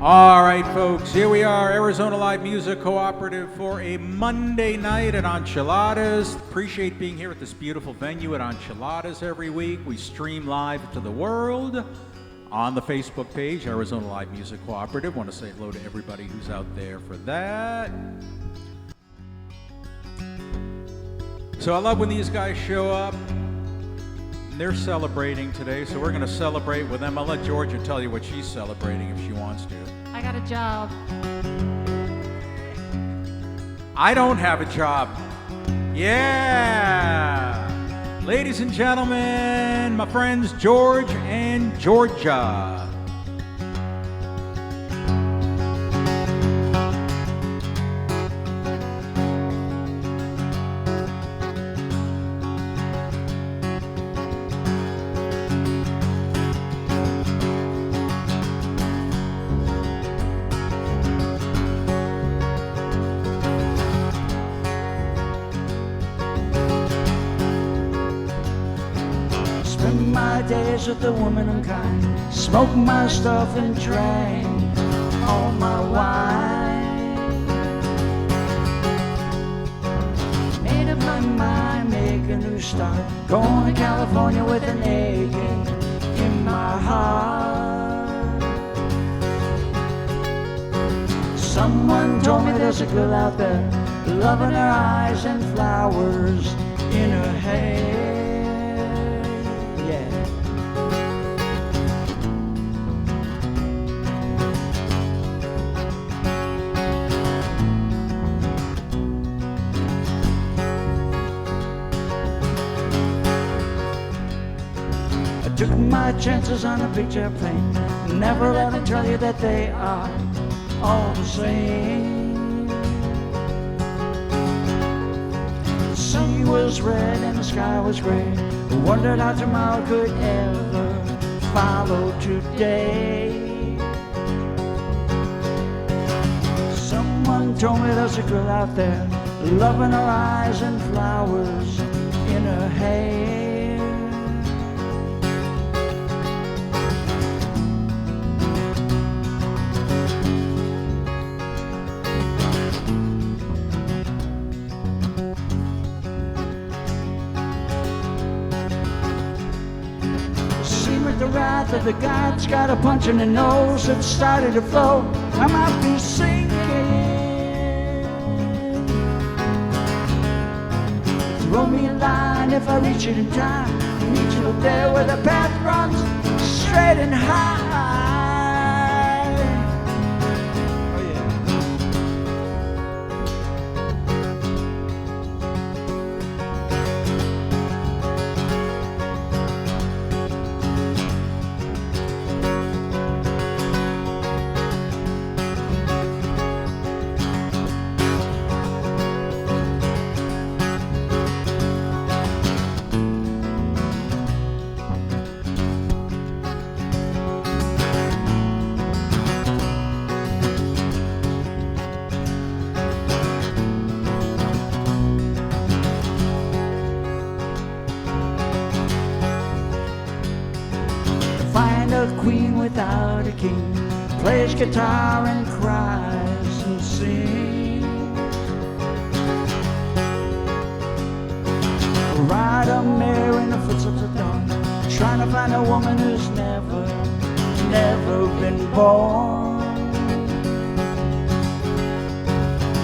All right, folks, here we are, Arizona Live Music Cooperative for a Monday night at Enchiladas. Appreciate being here at this beautiful venue at Enchiladas every week. We stream live to the world on the Facebook page, Arizona Live Music Cooperative. Want to say hello to everybody who's out there for that. So I love when these guys show up. They're celebrating today, so we're going to celebrate with them. I'll let Georgia tell you what she's celebrating if she wants to. I got a job. I don't have a job. Yeah! Ladies and gentlemen, my friends George and Georgia. Days with the woman I'm kind, smoked my stuff and drank all my wine. Made up my mind, make a new start, going to California with an aching in my heart. Someone told me there's a girl out there, love in her eyes and flowers in her hair. Took my chances on a big jet plane. Never let them tell you that they are all the same. The sea was red and the sky was gray. Wondered how tomorrow could ever follow today. Someone told me there's a girl out there, love in her eyes and flowers in her hair. The wrath of the gods got a punch in the nose that started to flow. I might be sinking. Throw me a line if I reach it in time. Meet you up there where the path runs straight and high. Oh yeah. Queen without a king, plays guitar and cries and sings. Ride a mare in the footsteps of dawn, trying to find a woman who's never been born.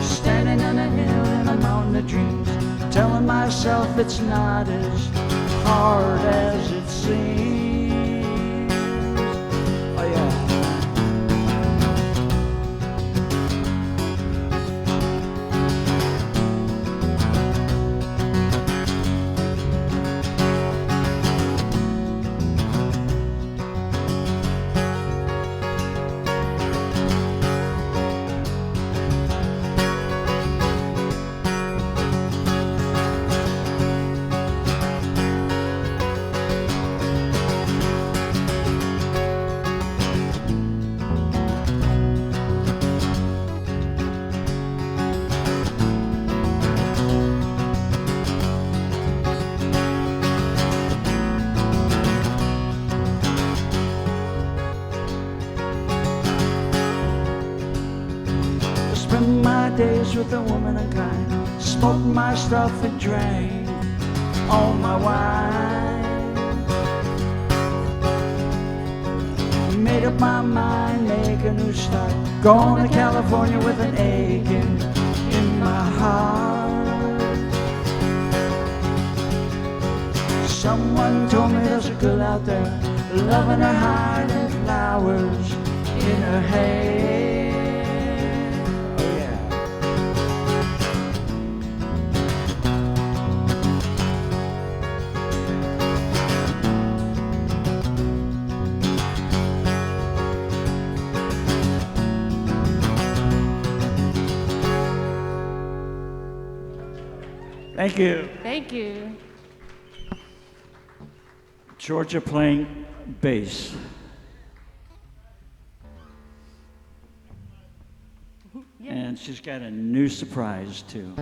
Standing on a hill in a mountain of dreams, telling myself it's not as hard as it seems. days with a woman unkind, smoked my stuff and drank all my wine. Made up my mind, make a new start, going to California with an aching in my heart. Someone told me there's a girl out there, loving her heart and flowers in her hair. Oh yeah. Thank you. Thank you. Georgia playing bass. And she's got a new surprise too.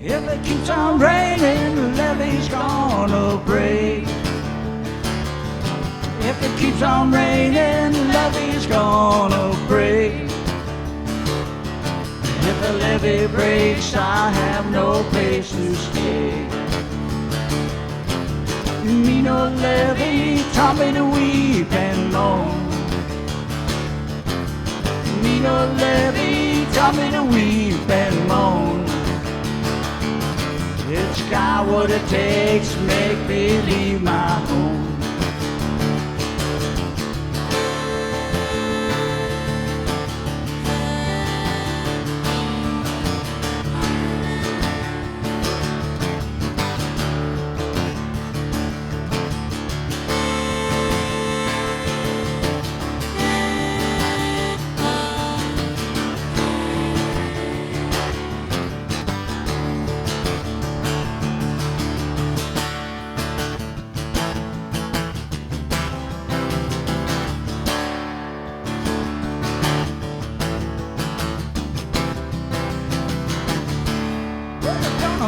If it keeps on raining, the levee's gonna break. If it keeps on raining, the levee's gonna break. If the levee breaks, I have no place to stay. Me no levee taught me to weep and moan. Me no levee taught me to weep and moan. It's got what it takes to make me leave my home.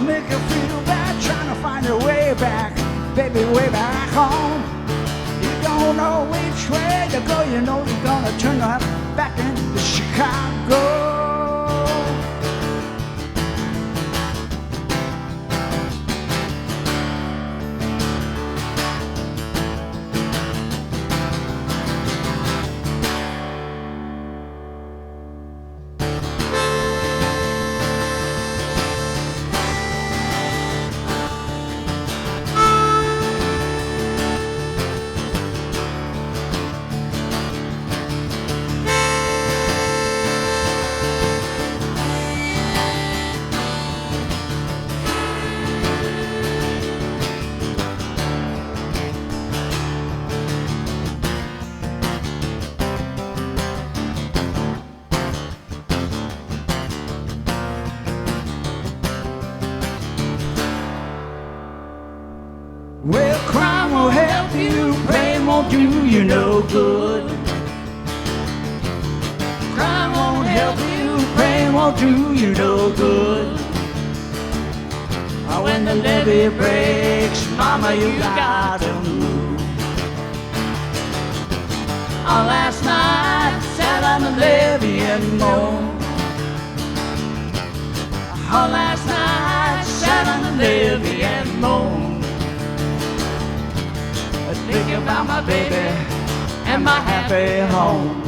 Make her feel bad, trying to find her way back, baby, way back home. You don't know which way to go, you know you're gonna turn your back into Chicago. Well, crime will help you, pain won't do you no good. Crime won't help you, pain won't do you no good. When the levee breaks, mama, you gotta move. Last night, sat on the levee and moaned. Last night, sat on the levee and moaned. Thinking about my baby and my happy home.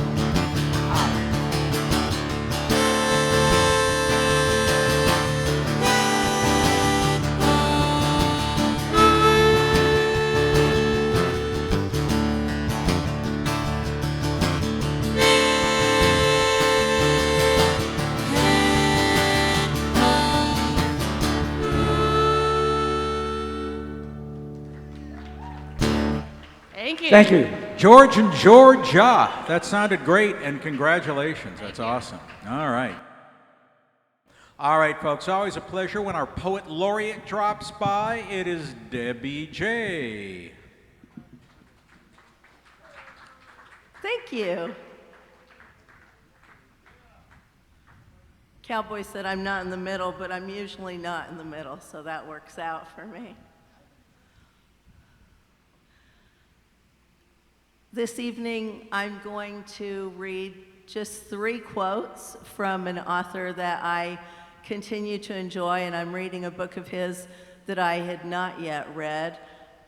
Thank you. Thank you. George and Georgia. That sounded great, and congratulations. That's awesome. All right. All right, folks. Always a pleasure when our poet laureate drops by. It is Debbie J. Thank you. Cowboy said I'm not in the middle, but I'm usually not in the middle, so that works out for me. This evening, I'm going to read just 3 quotes from an author that I continue to enjoy, and I'm reading a book of his that I had not yet read.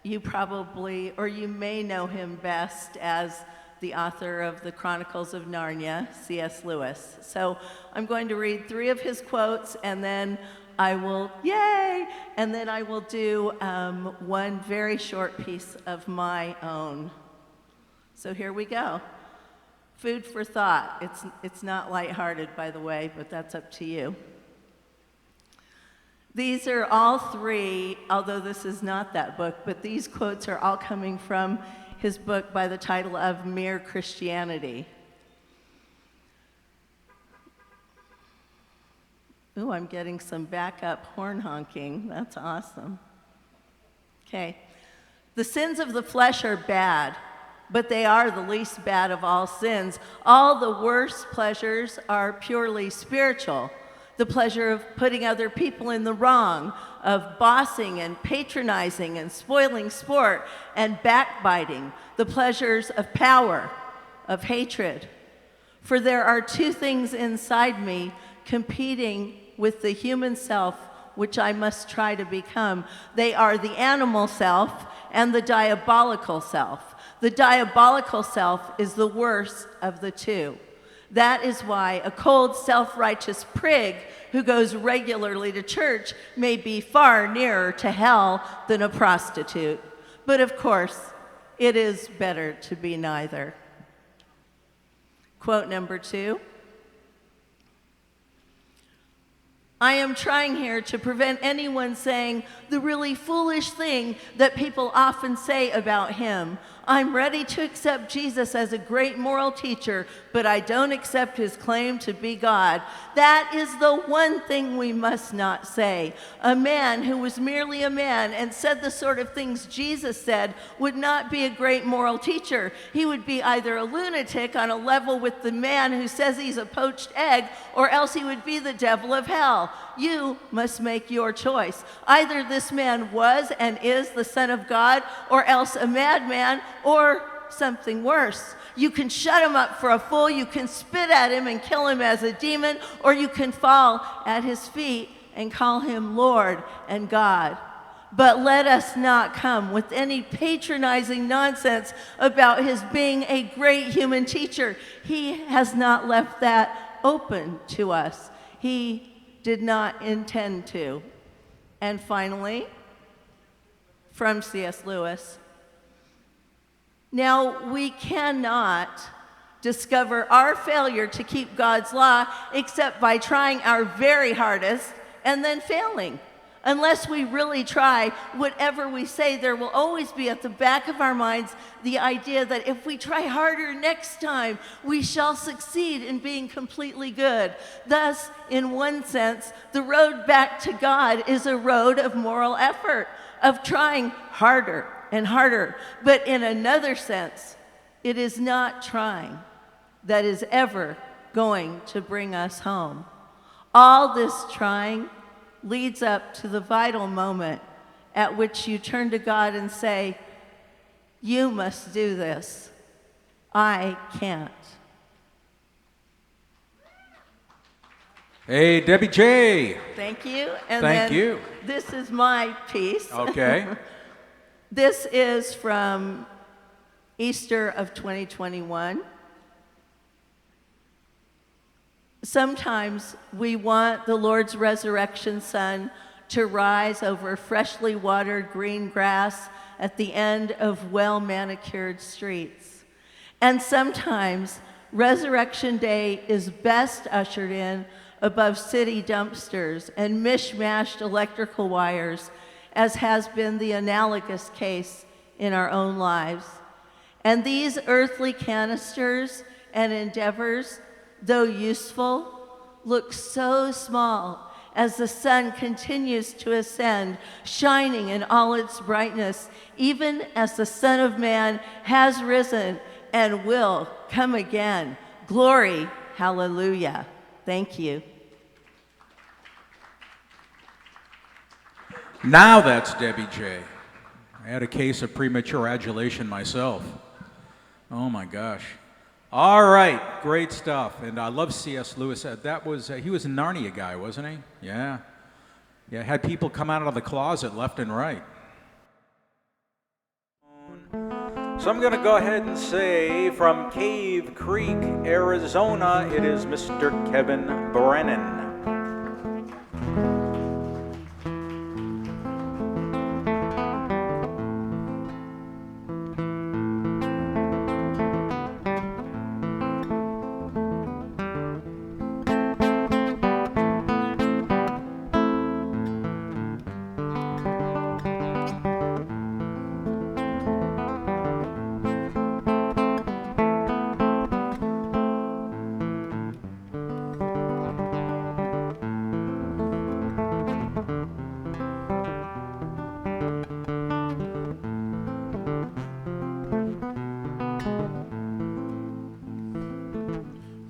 You probably, or you may know him best as the author of the Chronicles of Narnia, C.S. Lewis. So I'm going to read 3 of his quotes, and then I will, yay! And then I will do one very short piece of my own. So here we go. Food for thought. It's not lighthearted, by the way, but that's up to you. These are all 3, although this is not that book, but these quotes are all coming from his book by the title of Mere Christianity. Ooh, I'm getting some backup horn honking. That's awesome. Okay. The sins of the flesh are bad, but they are the least bad of all sins. All the worst pleasures are purely spiritual. The pleasure of putting other people in the wrong, of bossing and patronizing and spoiling sport and backbiting, the pleasures of power, of hatred. For there are 2 things inside me competing with the human self which I must try to become. They are the animal self and the diabolical self. The diabolical self is the worst of the 2. That is why a cold, self-righteous prig who goes regularly to church may be far nearer to hell than a prostitute. But of course, it is better to be neither. Quote number 2. I am trying here to prevent anyone saying the really foolish thing that people often say about him. I'm ready to accept Jesus as a great moral teacher, but I don't accept his claim to be God. That is the one thing we must not say. A man who was merely a man and said the sort of things Jesus said would not be a great moral teacher. He would be either a lunatic on a level with the man who says he's a poached egg, or else he would be the devil of hell. You must make your choice. Either this man was and is the Son of God, or else a madman, or something worse. You can shut him up for a fool, you can spit at him and kill him as a demon, or you can fall at his feet and call him Lord and God. But let us not come with any patronizing nonsense about his being a great human teacher. He has not left that open to us. He did not intend to. And finally, from C.S. Lewis, now we cannot discover our failure to keep God's law except by trying our very hardest and then failing. Unless we really try, whatever we say, there will always be at the back of our minds the idea that if we try harder next time, we shall succeed in being completely good. Thus, in one sense, the road back to God is a road of moral effort, of trying harder and harder. But in another sense, it is not trying that is ever going to bring us home. All this trying leads up to the vital moment at which you turn to God and say, you must do this. I can't. Hey, Debbie J. Thank you. And Thank then you. This is my piece. Okay. This is from Easter of 2021. Sometimes we want the Lord's resurrection sun to rise over freshly watered green grass at the end of well-manicured streets. And sometimes Resurrection Day is best ushered in above city dumpsters and mishmashed electrical wires, as has been the analogous case in our own lives. And these earthly canisters and endeavors, though useful, look so small as the sun continues to ascend, shining in all its brightness, even as the Son of Man has risen and will come again. Glory, hallelujah. Thank you. Now that's Debbie J. I had a case of premature adulation myself. Oh my gosh. All right, great stuff. And I love C.S. Lewis. That was, he was a Narnia guy, wasn't he? Yeah. Yeah, had people come out of the closet left and right. So I'm going to go ahead and say from Cave Creek, Arizona, it is Mr. Kevin Brennan.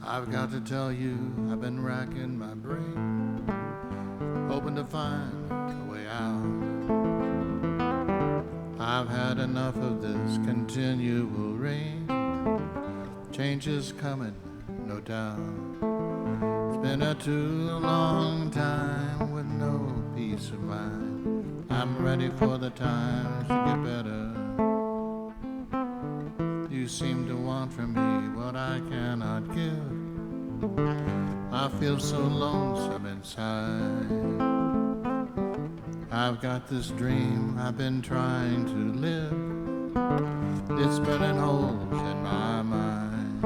I've got to tell you, I've been racking my brain, hoping to find a way out. I've had enough of this continual rain. Change is coming, no doubt. It's been a too long time with no peace of mind. I'm ready for the times to get better. You seem to want from me what I cannot give. I feel so lonesome inside. I've got this dream I've been trying to live. It's burning holes in my mind.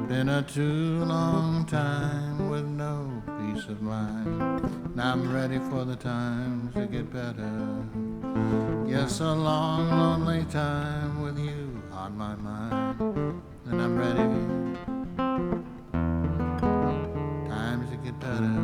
Been a too long time with no peace of mind. Now I'm ready for the times to get better. Yes, a long, lonely time with you on my mind. And I'm ready. Times to get better.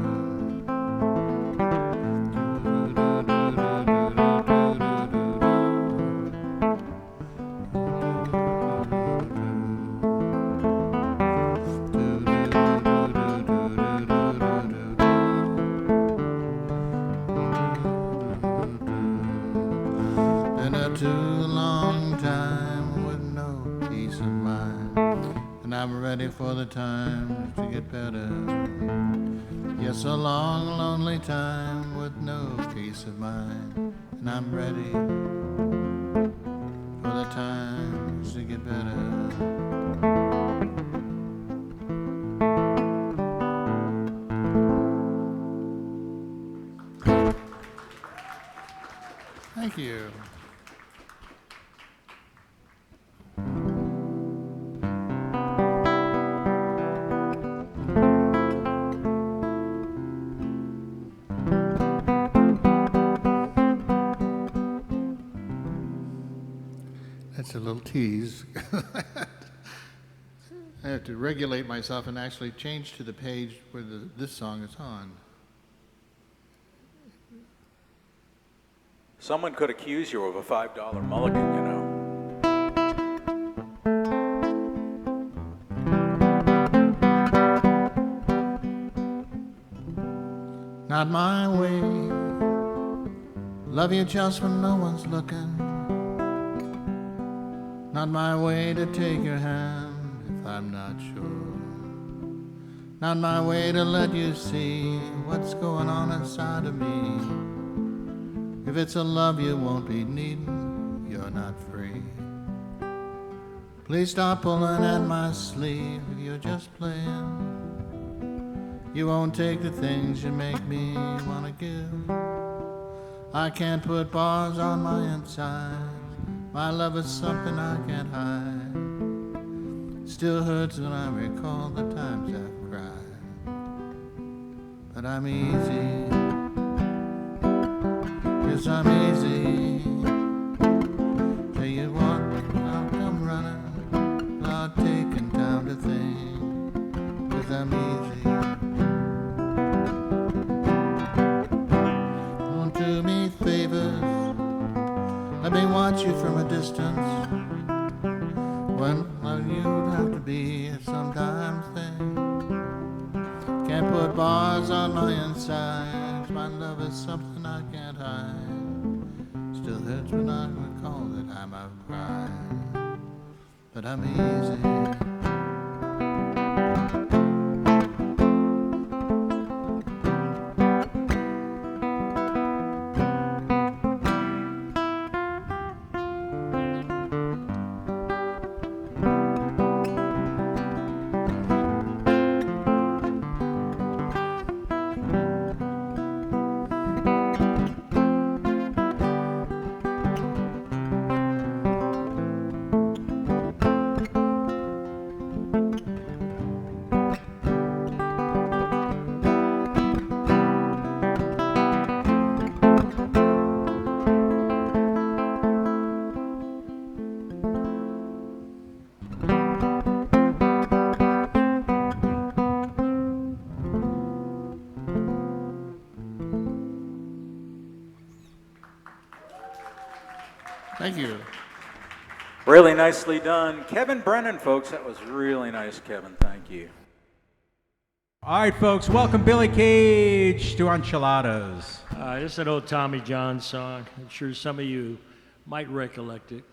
Been a too long time with no peace of mind, and I'm ready for the times to get better. Yes, a long, lonely time with no peace of mind, and I'm ready for the times to get better. Thank you. That's a little tease. I have to regulate myself and actually change to the page where this song is on. Someone could accuse you of a $5 mulligan, you know. Not my way. Love you just when no one's looking. Not my way to take your hand if I'm not sure. Not my way to let you see what's going on inside of me. If it's a love you won't be needing, you're not free. Please stop pulling at my sleeve if you're just playing. You won't take the things you make me wanna give. I can't put bars on my inside. My love is something I can't hide. Still hurts when I recall the times I've cried. But I'm easy. Yes, I'm easy. Tell you what, I'll come running. do me favors. Let me watch you from a distance. When you'd have to be a sometimes thing. Can't put bars on my insides. My love is something I can't hide. Still hurts when I recall that I'm out crying. But I'm easy. Thank you. Really nicely done. Kevin Brennan, folks. That was really nice, Kevin. Thank you. All right, folks. Welcome Billy Cage to Enchiladas. This is an old Tommy John song. I'm sure some of you might recollect it.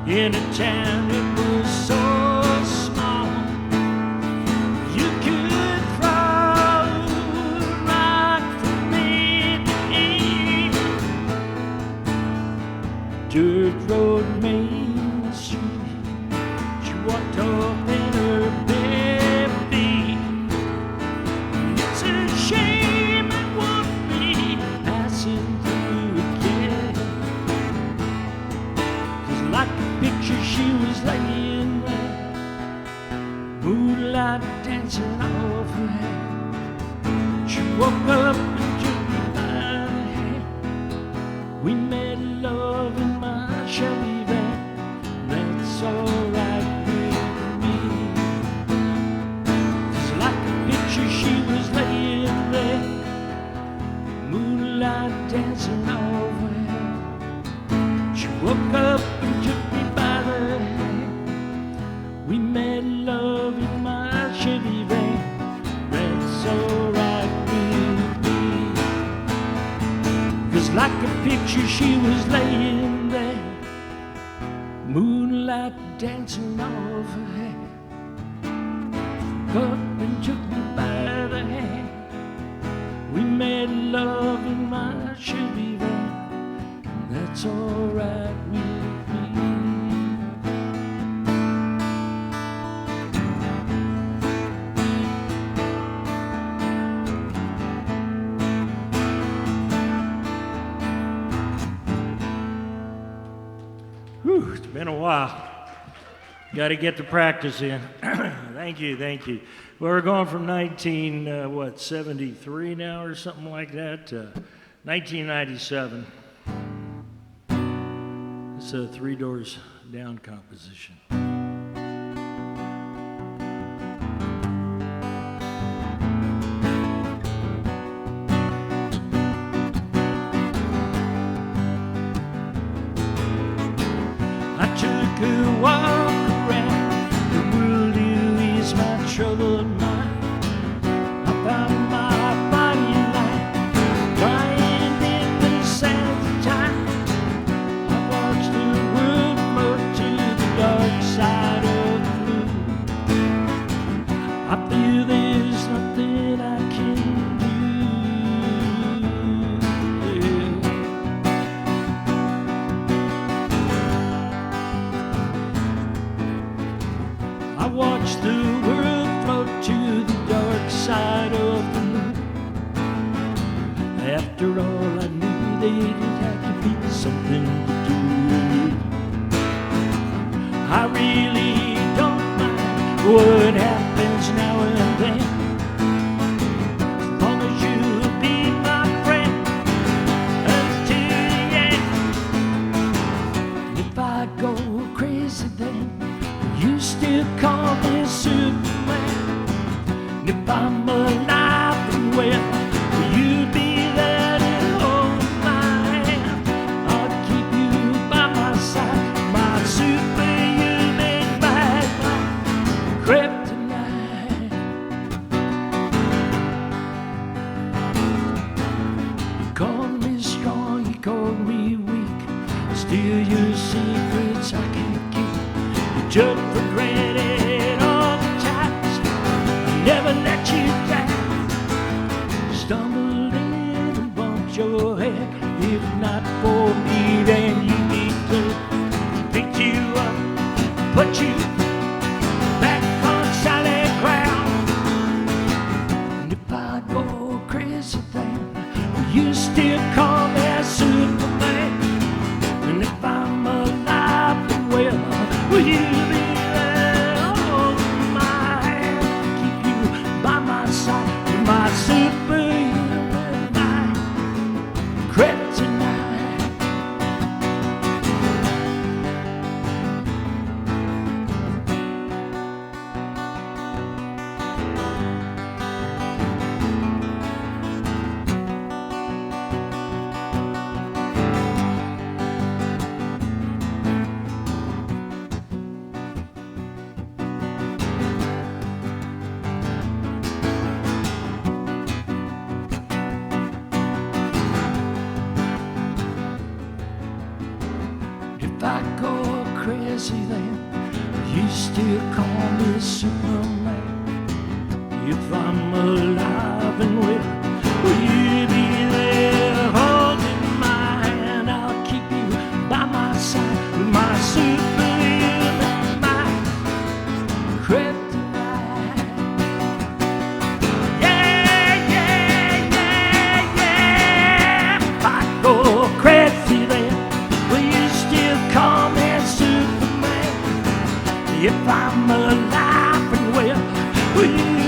In a town it was so small, you could throw rock from me to end. Dirt road, Main Street, she walked off in her bare feet. It's a shame it won't be passing through again, 'cause like picture she was laying there, moonlight dancing off her hair. She woke up and took me by the hand. We made love in my Chevy van. That's alright with me. Just like a picture, she was laying there, moonlight dancing over her. She woke up and took me by the hand. We made love in my Chevy van. That's alright with me. 'Cause like a picture, she was laying there, moonlight dancing over her. Up and took me by the hand. We made love in my Chevy van. That's alright with me. Whew, it's been a while. Got to get the practice in. Thank you, thank you. Well, we're going from 73 now or something like that to 1997. It's a Three Doors Down composition. I took a walk around the world to ease my troubled mind. I found my body light, lying in the sands of time. I watched the world float to the dark side of the moon. I feel there's nothing I can do. I watched the world float to the dark side of the moon. After all, I knew that it had to be something to do. I really don't mind what happens now and then, as long as you'll be my friend until the end. If I go crazy then, you still call me Superman. And if I'm alive and well, will you be there to hold my hand? I'll keep you by my side, my superhuman lifeline, kryptonite. You called me strong, you called me weak, still your secrets I can't keep. You took for granted all the times I never let you down. Stumbled in and bumped your head. If not for me, then you need to pick you up, put you back on solid ground. And if I go crazy, then will you still call me Superman? And if I'm alive and well, will you be there holding my hand, keep you by my side, with my superhuman mind, kryptonite. If I go crazy then, you still call me Superman. If I'm alive and well, will you be there holding my hand? I'll keep you by my side with my superhuman mind, kryptonite. Yeah, yeah, yeah, yeah. If I go crazy then, will you still call me Superman? If I'm alive and well, will you be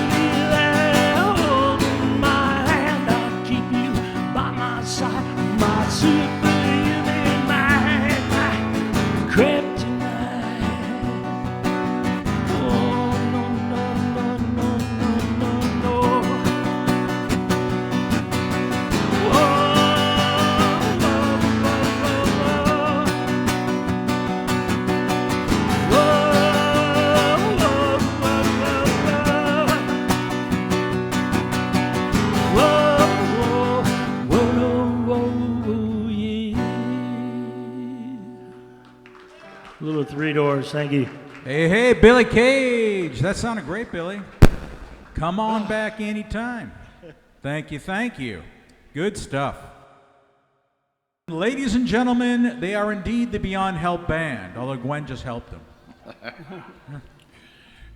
there holding my hand? I'll keep you by my side, my superhuman Little Three Doors, thank you. Hey, Billy Cage. That sounded great, Billy. Come on back anytime. Thank you. Good stuff. Ladies and gentlemen, they are indeed the Beyond Help Band, although Gwen just helped them.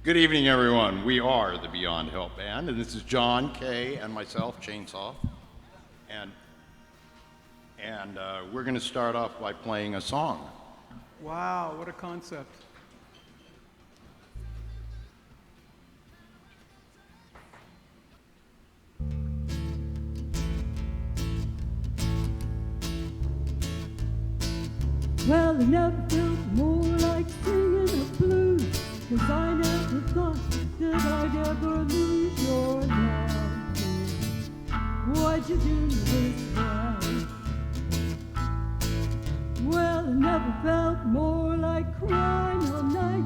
Good evening, everyone. We are the Beyond Help Band, and this is John, Kay, and myself, Chainsaw. And we're going to start off by playing a song. Wow, what a concept. Well, it never felt more like singing a blues, 'cause I never thought that I'd ever lose your love. Why'd you do this way? Well, it never felt more like crying all night,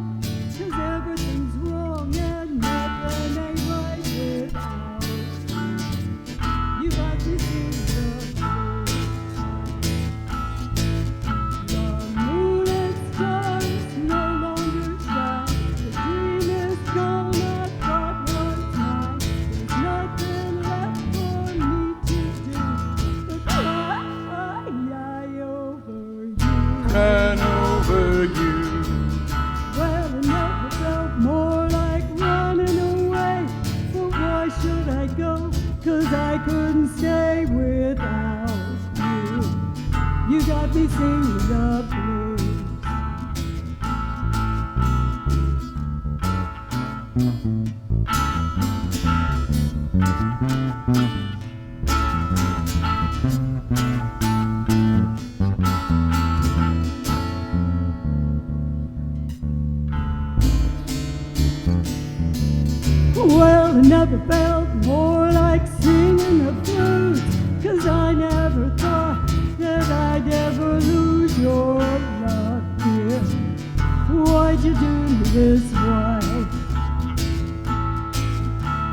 'cause everything's wrong and nothing ain't right without you. You got me singing the blues. The moon and stars no longer shine. The dream is gone, I thought was mine. There's nothing left for me to do but cry over you. Run over you. Well, it never felt more like running away. But why should I go? 'Cause I couldn't stay without you. You got me singing the blues. Well, it never felt more like singing the blues, 'cause I never thought that I'd ever lose your love, dear. Why'd you do me this way?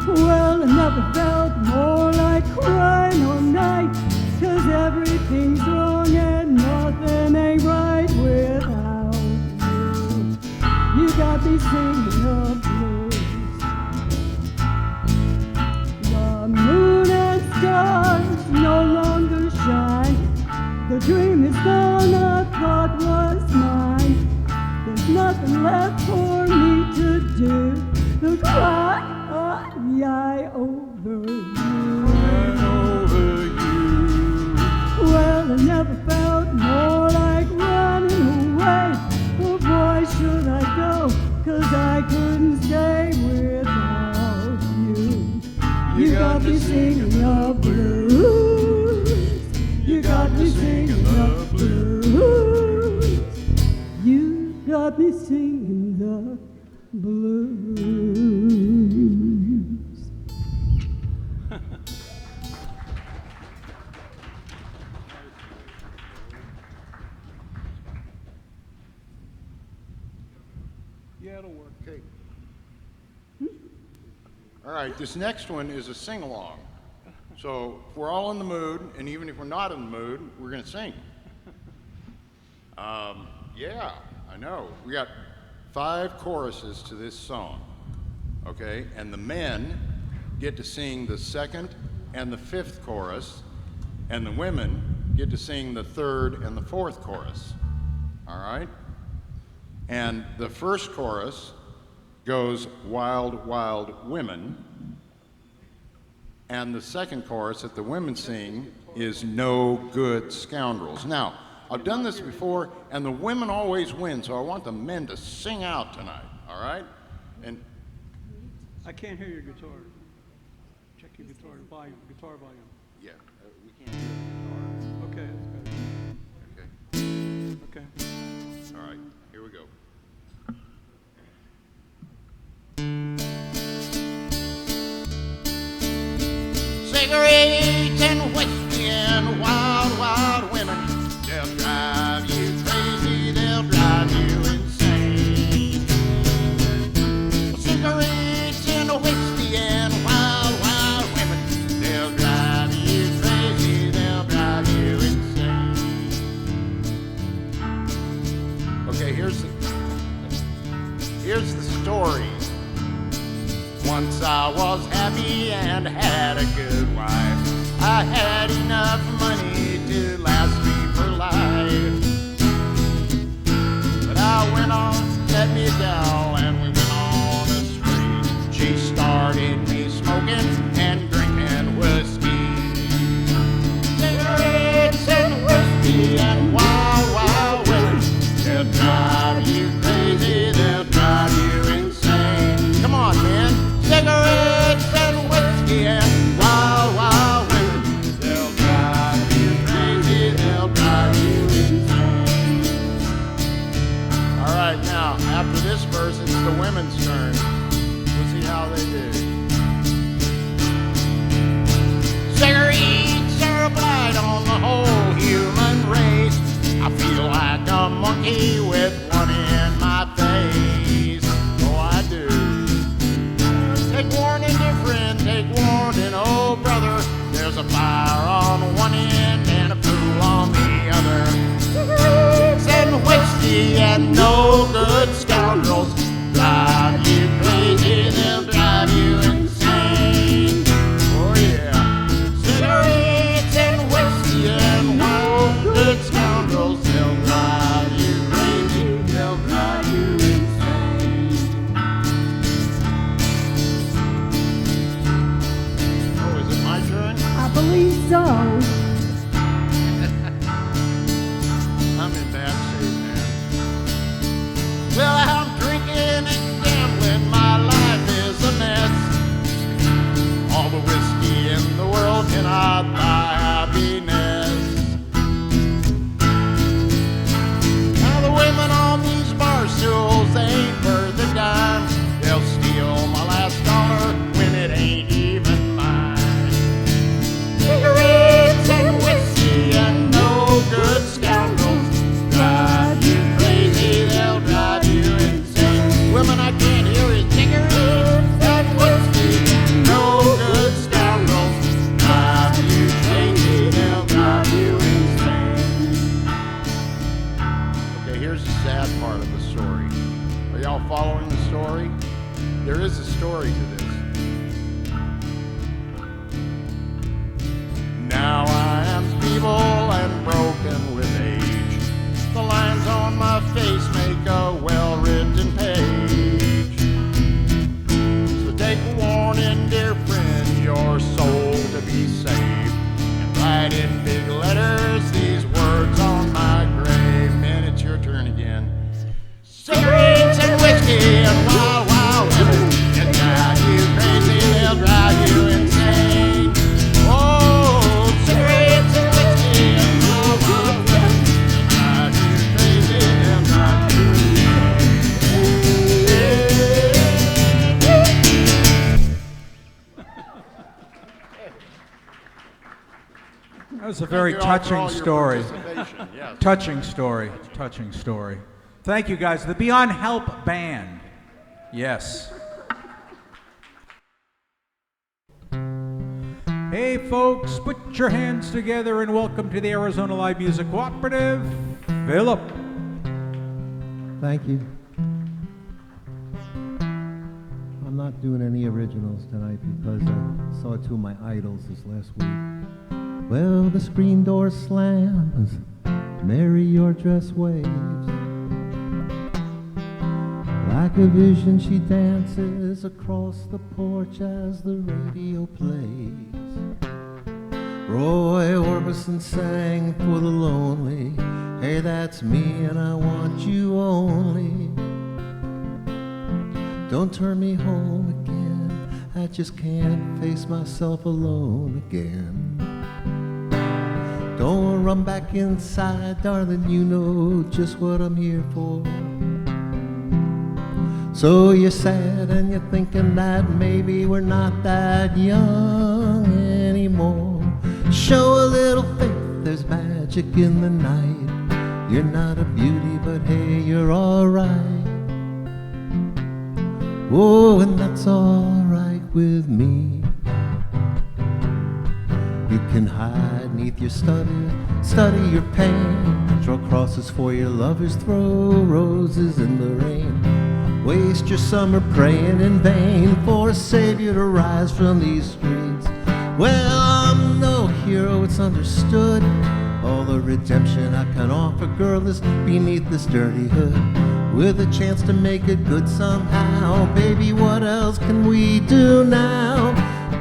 Well, it never felt more like crying all night, 'cause everything's wrong and nothing ain't right without you. You got me singing the blues. The moon and stars no longer shine. The dream is gone, I thought was mine. There's nothing left for me to do but cry over you. Run over you. Well, it never felt more like running away. But why should I go? 'Cause I couldn't stay without you. You got me singing the blues. You got me singing the blues. You got me singing the blues. Yeah, it'll work. Okay. All right, this next one is a sing-along. So if we're all in the mood, and even if we're not in the mood, we're going to sing. Yeah, I know. We got 5 choruses to this song, okay? And the men get to sing the 2nd and the 5th chorus, and the women get to sing the 3rd and the 4th chorus, all right? And the first chorus goes Wild, Wild Women, and the second chorus that the women sing is No Good Scoundrels. Now, I've done this before, and the women always win, so I want the men to sing out tonight, all right? And I can't hear your guitar. Check your guitar volume. yeah, we can't hear the Okay, that's guitar. better. Okay, Okay. all right, here we go. Cigarettes and whiskey and wild, wild women. They'll drive you crazy, they'll drive you insane. Cigarettes and whiskey and wild, wild women. They'll drive you crazy, they'll drive you insane. Okay, here's the story. Once I was happy and had a good wife. I had enough money to last me for life. But I went on, met me a gal, and we went on a spree. She started me smoking and drinking whiskey. Cigarettes and whiskey and wild, wild women. They'll drive you crazy, they'll drive you insane. Come on, man. Cigarettes and whiskey and wild, wild women. They'll drive you crazy, they'll drive you insane. All right, now, after this verse, it's the women's turn. We'll see how they do. Cigarettes are a blight on the whole human race. I feel like a monkey with one in my face. Oh, I do. Take warning, dear friend, take warning, oh brother. There's a fire on one end and a fool on the other. Cigarettes and whiskey and no good scoundrels drive you crazy, they'll drive you insane. Oh yeah. Cigarettes and whiskey and no good scoundrels, they'll drive you crazy, they'll drive you insane. Oh, is it my turn? I believe so. I'm in bad shape, man. Well, I'm drinking and gambling, my life is a mess. All the whiskey in the world cannot buy happiness. Now the women on these bar stools, they ain't worth a dime. They'll steal my last dollar when it ain't even mine. Cigarettes and whiskey and no good scoundrels drive you crazy, they'll drive you insane. Women, I can't hear it. Cigarettes and whiskey and no good scoundrels drive you crazy, they'll drive you insane. Okay, here's the sad part of the story. Are y'all following the story? There is a story to this. Now I am feeble and broken with age. The lines on my face make a well-written page. So take warning, dear friend, your soul to be saved. And write in big letters these words on my grave. Man, it's your turn again. Cigarettes and whiskey and wild, wild women. They'll drive you crazy, they'll drive you insane. Oh, cigarettes and whiskey and wild, wild women. They'll drive you crazy, they'll drive you That was a very Thank you all for touching all your story. participation. Yes. Touching story. Touching story. Thank you, guys. The Beyond Help Band. Yes. Hey, folks, put your hands together and welcome to the Arizona Live Music Cooperative, Philip. Thank you. I'm not doing any originals tonight because I saw two of my idols this last week. Well, the screen door slams, Mary, your dress waves. Like a vision, she dances across the porch as the radio plays. Roy Orbison sang for the lonely. Hey, that's me and I want you only. Don't turn me home again, I just can't face myself alone again. Don't run back inside, darling, you know just what I'm here for. So you're sad and you're thinking that maybe we're not that young anymore. Show a little faith, there's magic in the night. You're not a beauty, but hey, you're alright. Oh, and that's alright with me. You can hide neath your study your pain. Draw crosses for your lovers, throw roses in the rain. Waste your summer praying in vain for a savior to rise from these streets. Well, I'm no hero, it's understood. All the redemption I can offer, girl, is beneath this dirty hood. With a chance to make it good somehow. Baby, what else can we do now?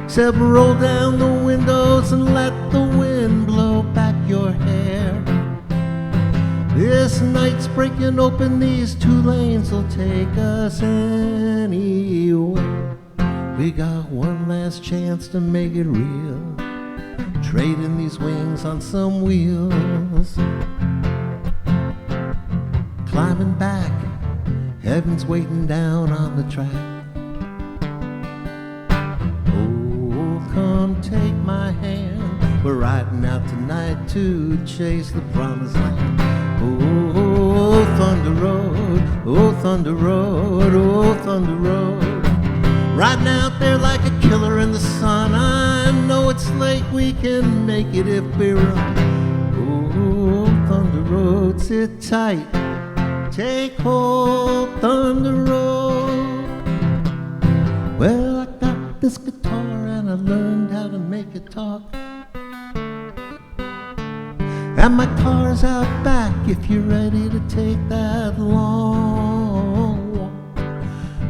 Except roll down the windows and let the wind blow back your hair. This night's breaking open, these 2 lanes will take us anywhere. We got one last chance to make it real. Trading these wings on some wheels. Climbing back, heaven's waiting down on the track. Oh, come take my hand. We're riding out tonight to chase the promised land. Oh, Thunder Road, oh, Thunder Road, oh, Thunder Road. Riding out there like a killer in the sun. I know it's late, we can make it if we run. Oh, Thunder Road, sit tight. Take hold, Thunder Road. Well, I got this guitar and I learned how to make it talk. And my car's out back if you're ready to take that long walk.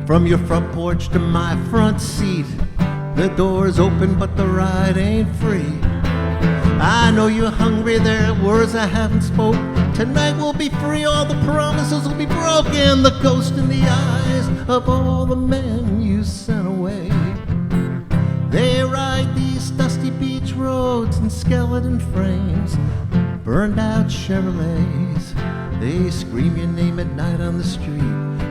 From your front porch to my front seat, the door's open but the ride ain't free. I know you're hungry, there are words I haven't spoke. Tonight we'll be free, all the promises will be broken. The ghost in the eyes of all the men you sent away. They ride these dusty beach roads in skeleton frames, burned out Chevrolets. They scream your name at night on the street.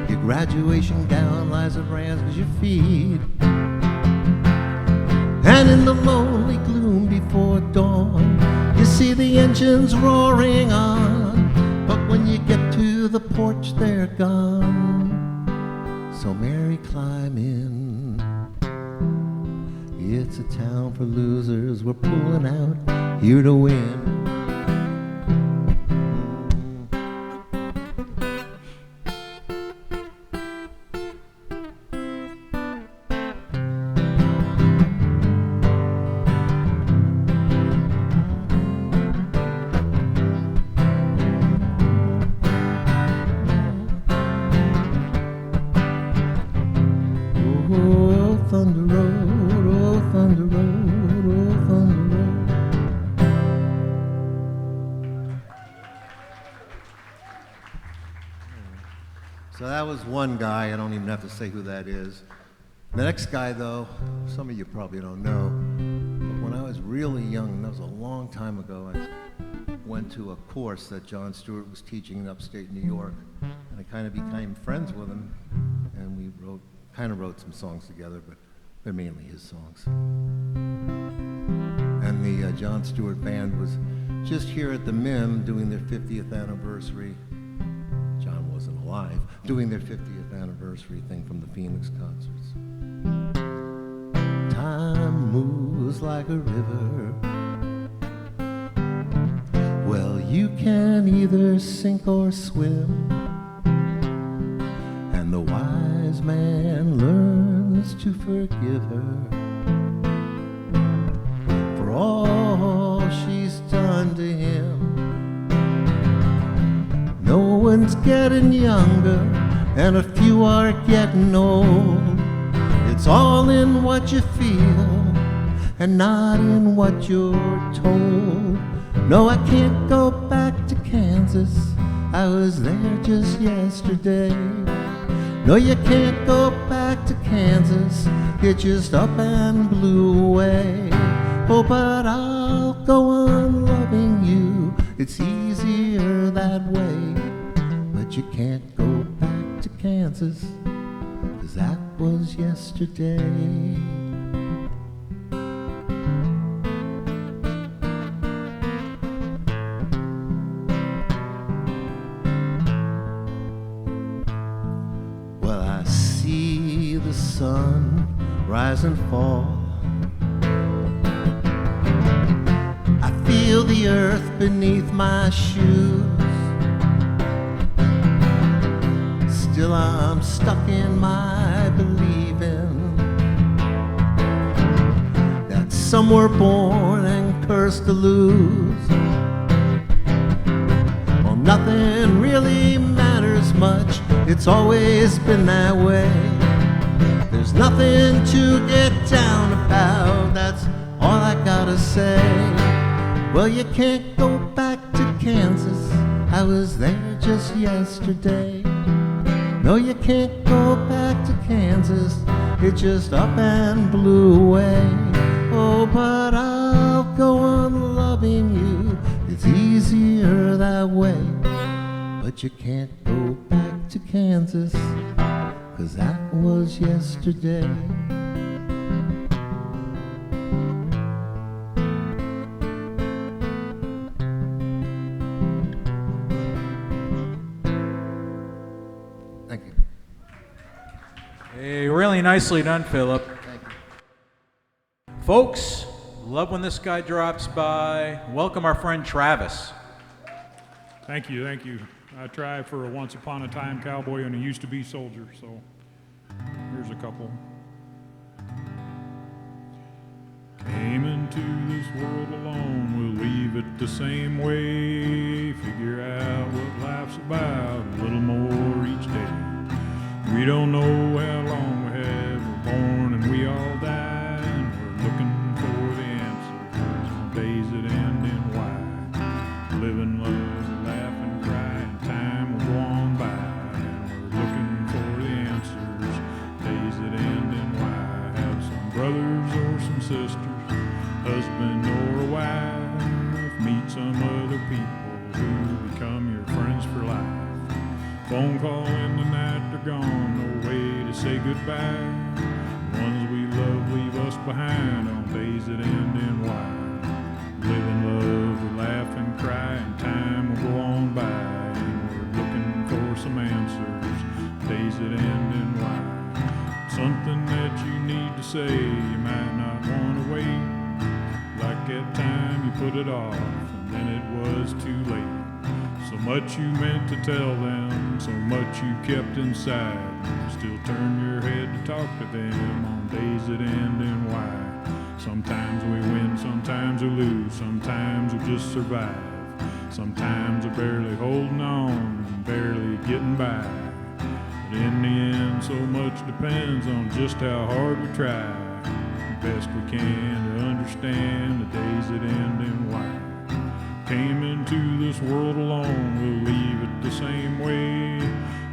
Your graduation gown lies at Ransby's your feet. And in the lonely gloom before dawn, you see the engines roaring on. But when you get to the porch, they're gone. So Mary, climb in. It's a town for losers. We're pulling out here to win. One guy, I don't even have to say who that is. The next guy, though, some of you probably don't know, but when I was really young, that was a long time ago, I went to a course that Jon Stewart was teaching in upstate New York, and I kind of became friends with him, and we wrote some songs together, but they're mainly his songs. And the Jon Stewart band was just here at the MIM doing their 50th anniversary. John wasn't alive, doing their 50th anniversary thing from the Phoenix concerts. Time moves like a river. Well, you can either sink or swim, and the wise man learns to forgive her for all she's done to him. No one's getting younger, and a few are getting old. It's all in what you feel, and not in what you're told. No, I can't go back to Kansas, I was there just yesterday. No, you can't go back to Kansas, you just up and blew away. Oh, but I'll go on loving you, it's easier that way. But you can't go back to Kansas, 'cause that was yesterday. Well, I see the sun rise and fall, feel the earth beneath my shoes. Still I'm stuck in my believing that some were born and cursed to lose. Well, nothing really matters much, it's always been that way. There's nothing to get down about, that's all I gotta say. Well, you can't go back to Kansas, I was there just yesterday. No, you can't go back to Kansas, it just up and blew away. Oh, but I'll go on loving you, it's easier that way. But you can't go back to Kansas, 'cause that was yesterday. Thank you. Hey, really nicely done, Philip. Thank you. Folks, love when this guy drops by. Welcome our friend Travis. Thank you, thank you. I try for a once upon a time cowboy and a used to be soldier, so here's a couple. Came into this world alone, we'll leave it the same way. Figure out what life's about, a little more each day. We don't know how long we have, we're born and we all die, and we're looking for the answers on days that end in why. Live and love, laugh and cry, and time will go on by, and we're looking for the answers, days that end in why. Have some brothers or some sisters, husband or a wife, meet some other people who become your friends for life. Phone call in the night, they're gone, no way to say goodbye. The ones we love leave us behind on days that end in why. Live and love, we laugh and cry, and time will go on by, and we're looking for some answers, days that end in why. Something that you need to say, you might not want to wait. Like that time you put it off, and then it was too late. So much you meant to tell them, so much you kept inside. You still turn your head to talk to them on days that end in why. Sometimes we win, sometimes we lose, sometimes we just survive. Sometimes we're barely holding on, barely getting by. But in the end, so much depends on just how hard we try. The best we can to understand the days that end in why. Came into this world alone, we'll leave it the same way.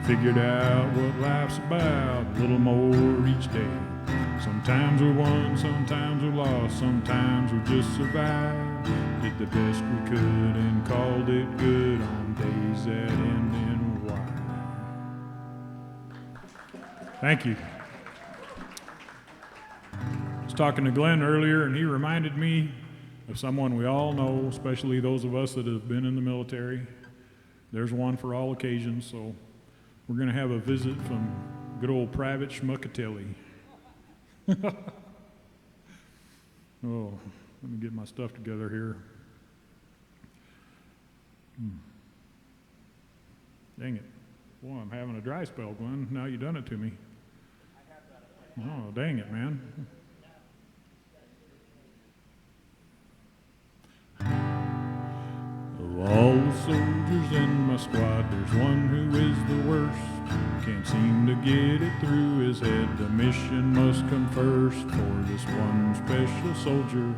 Figured out what life's about, a little more each day. Sometimes we won, sometimes we lost, sometimes we just survived. Did the best we could and called it good on days that end in Y. Thank you. I was talking to Glen earlier, and he reminded me of someone we all know, especially those of us that have been in the military. There's one for all occasions, so we're going to have a visit from good old Private Schmuckatelli. Oh, let me get my stuff together here. Dang it. Boy, I'm having a dry spell, Glenn. Now you done it to me. Oh, dang it, man. Of all the soldiers in my squad, there's one who is the worst. Can't seem to get it through his head. The mission must come first. For this one special soldier,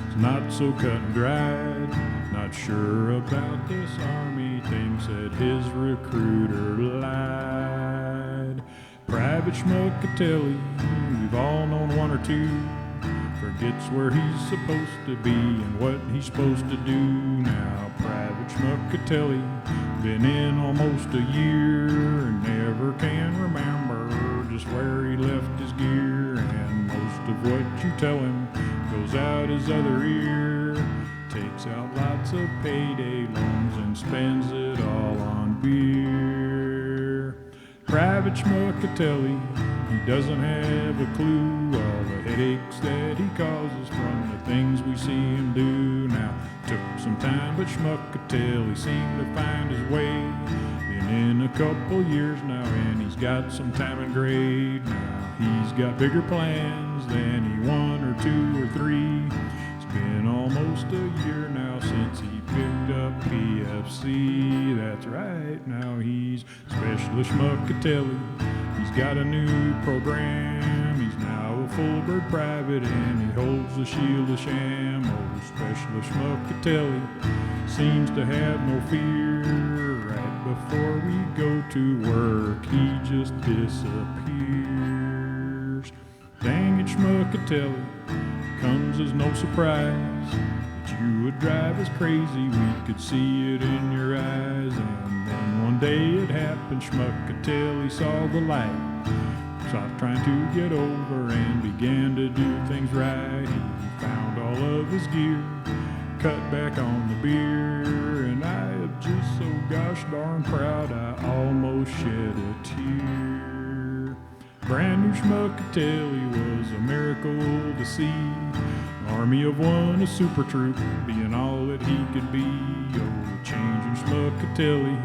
it's not so cut and dried. Not sure about this army, thinks that his recruiter lied. Private Schmuckatelli, we've all known one or two. Forgets where he's supposed to be and what he's supposed to do. Now Private Schmuckatelli, been in almost a year and never can remember just where he left his gear. And most of what you tell him goes out his other ear. Takes out lots of payday loans and spends it all on beer. Private Schmuckatelli, he doesn't have a clue. All the headaches that he causes from the things we see him do now. Took some time, but Schmuck could tell he seemed to find his way. Been in a couple years now, and he's got some time and grade now. He's got bigger plans than he 1 or 2 or 3. It's been almost a year now since he picked up PFC. That's right, now he's Specialist Schmuckatelli. He's got a new program. He's now a full-bird private, and he holds the shield of Shammo. Specialist Schmuckatelli seems to have no fear. Right before we go to work, he just disappears. Dang it, Schmuckatelli, comes as no surprise that you would drive us crazy. We could see it in your eyes. And then one day it happened, Schmuckatelli saw the light, stopped trying to get over and began to do things right. He found all of his gear, cut back on the beer, and I am just so gosh darn proud I almost shed a tear. Brand new Schmuckatelli was a miracle to see. An army of one, a super troop, being all that he could be. Oh, changing Schmuckatelli,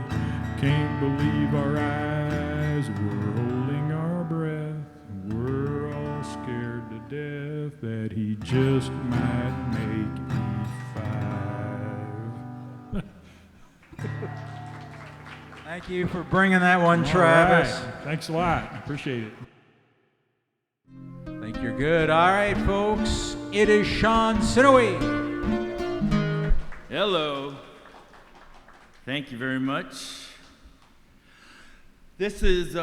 can't believe our eyes. We're holding our breath, we're all scared to death that he just might make E5. Thank you for bringing that one, Travis. All right. Thanks a lot. Appreciate it. I think you're good. All right, folks. It is Shawn Sinohui. Hello. Thank you very much. This is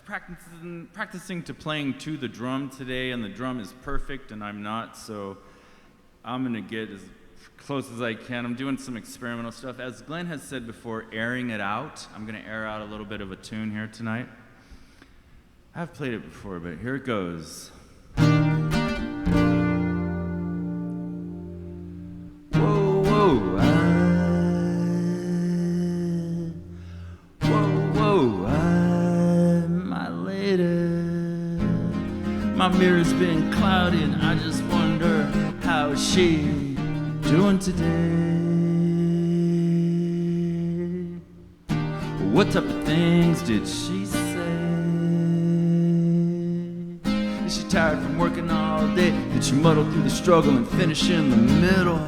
practicing to playing to the drum today, and the drum is perfect, and I'm not, so I'm gonna get as close as I can. I'm doing some experimental stuff. As Glen has said before, airing it out. I'm gonna air out a little bit of a tune here tonight. I've played it before, but here it goes. Whoa, whoa, my lady. My mirror's been cloudy, and I just wonder how is she doing today? What type of things did she say? Is she tired from working all day? Did she muddle through the struggle and finish in the middle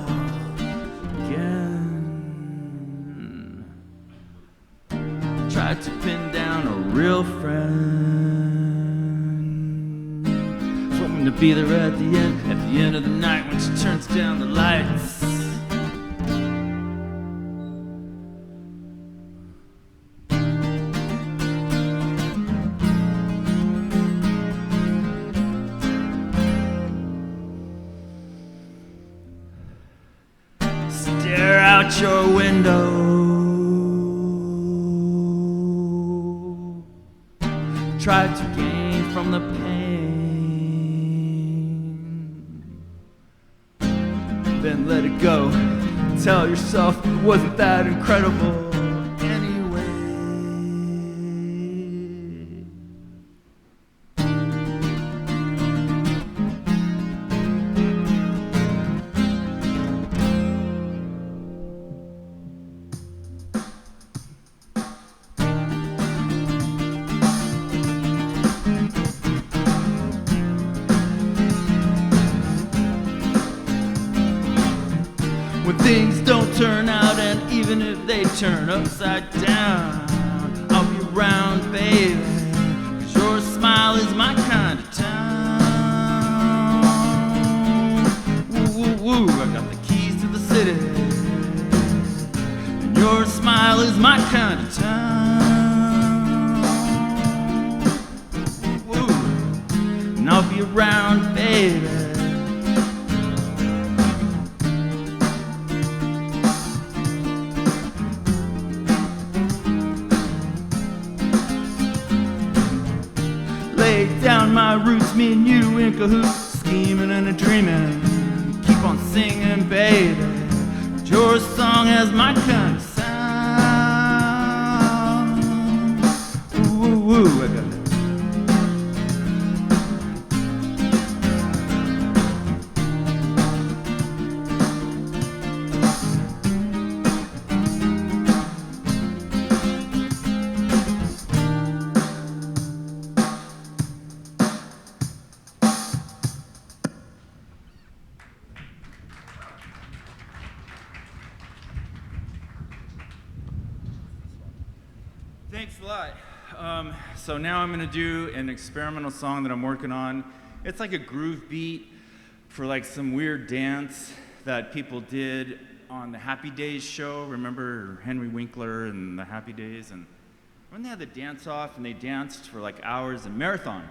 again? Tried to pin down a real friend, hoping to be there at the end of the night when she turns down the lights. Stare out your window, try to gain from the pain, then let it go. Tell yourself it wasn't that incredible anyway. When things don't turn out, and even if they turn upside down, I'll be around, baby, 'cause your smile is my kind of town. Woo, woo, woo, I got the keys to the city, and your smile is my kind of town. Woo, and I'll be around, baby. Down my roots, me and you in cahoots, scheming and a dreaming. Keep on singing, baby. Your song has my kind of sound. Ooh, ooh, ooh, I got it. Thanks a lot. So now I'm gonna do an experimental song that I'm working on. It's like a groove beat for like some weird dance that people did on the Happy Days show. Remember Henry Winkler and the Happy Days? And when they had the dance off and they danced for like hours in marathon.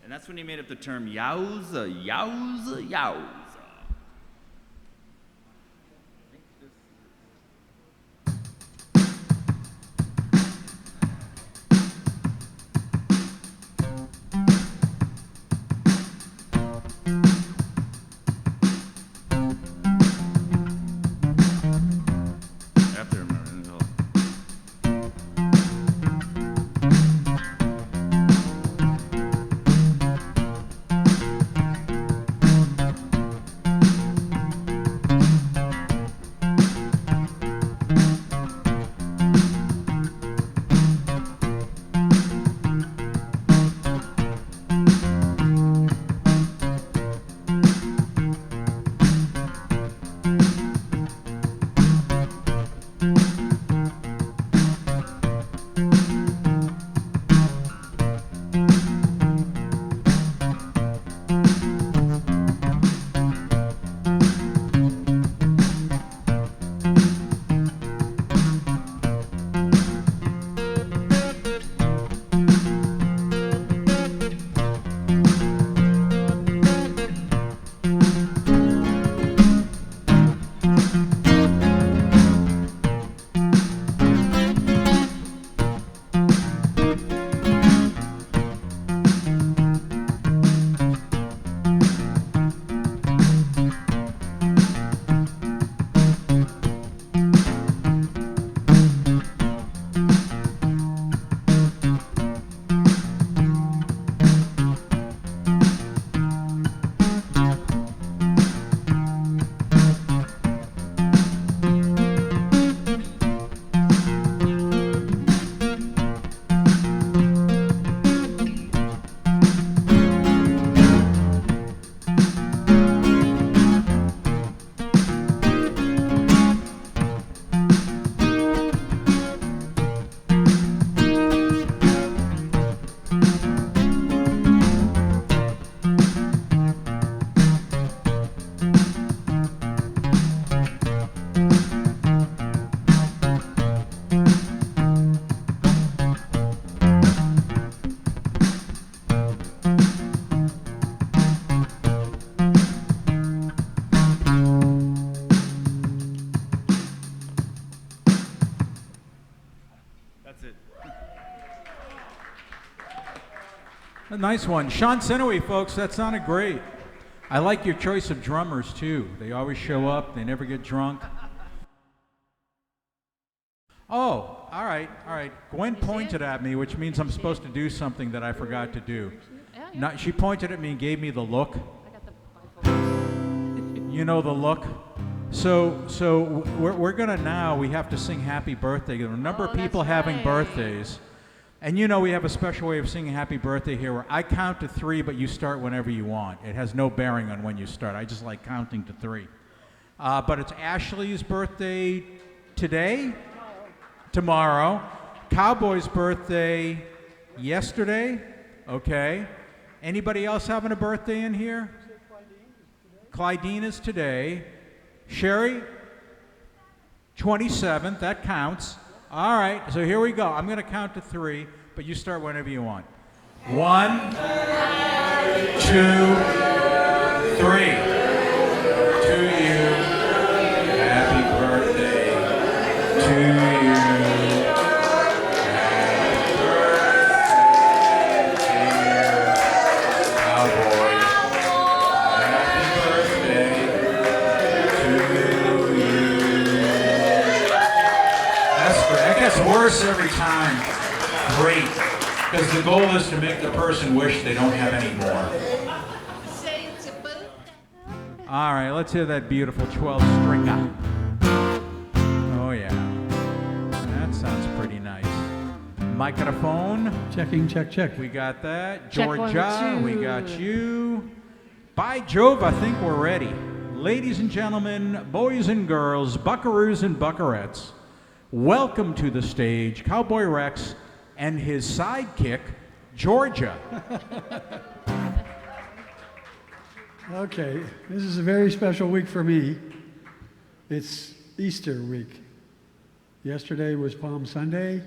And that's when he made up the term yowza, yowza, yowza. A nice one. Shawn Sinohui, folks, that sounded great. I like your choice of drummers, too. They always show up. They never get drunk. Oh, all right, all right. Gwen pointed at me, which means I'm supposed to do something that I forgot to do. No, she pointed at me and gave me the look. You know the look? So we're going to now, we have to sing happy birthday. There are a number of people having birthdays. And you know we have a special way of singing happy birthday here where I count to 3, but you start whenever you want. It has no bearing on when you start. I just like counting to 3. But it's Ashley's birthday today, tomorrow. Cowboy's birthday yesterday, okay. Anybody else having a birthday in here? Clydine is today. Sherry, 27th, that counts. All right, so here we go. I'm going to count to 3, but you start whenever you want. 1, 2, 3. To you, happy birthday. To you, happy birthday, dear Cowboy. Happy birthday to you. That gets worse every time. Great. Because the goal is to make the person wish they don't have any more. All right, let's hear that beautiful 12-stringer. Oh, yeah. That sounds pretty nice. Microphone. Checking, check, check. We got that. Check Georgia, 1, 2. we got you. By Jove, I think we're ready. Ladies and gentlemen, boys and girls, buckaroos and buckarettes, welcome to the stage Cowboy Rex and his sidekick, Georgia. Okay, this is a very special week for me. It's Easter week. Yesterday was Palm Sunday.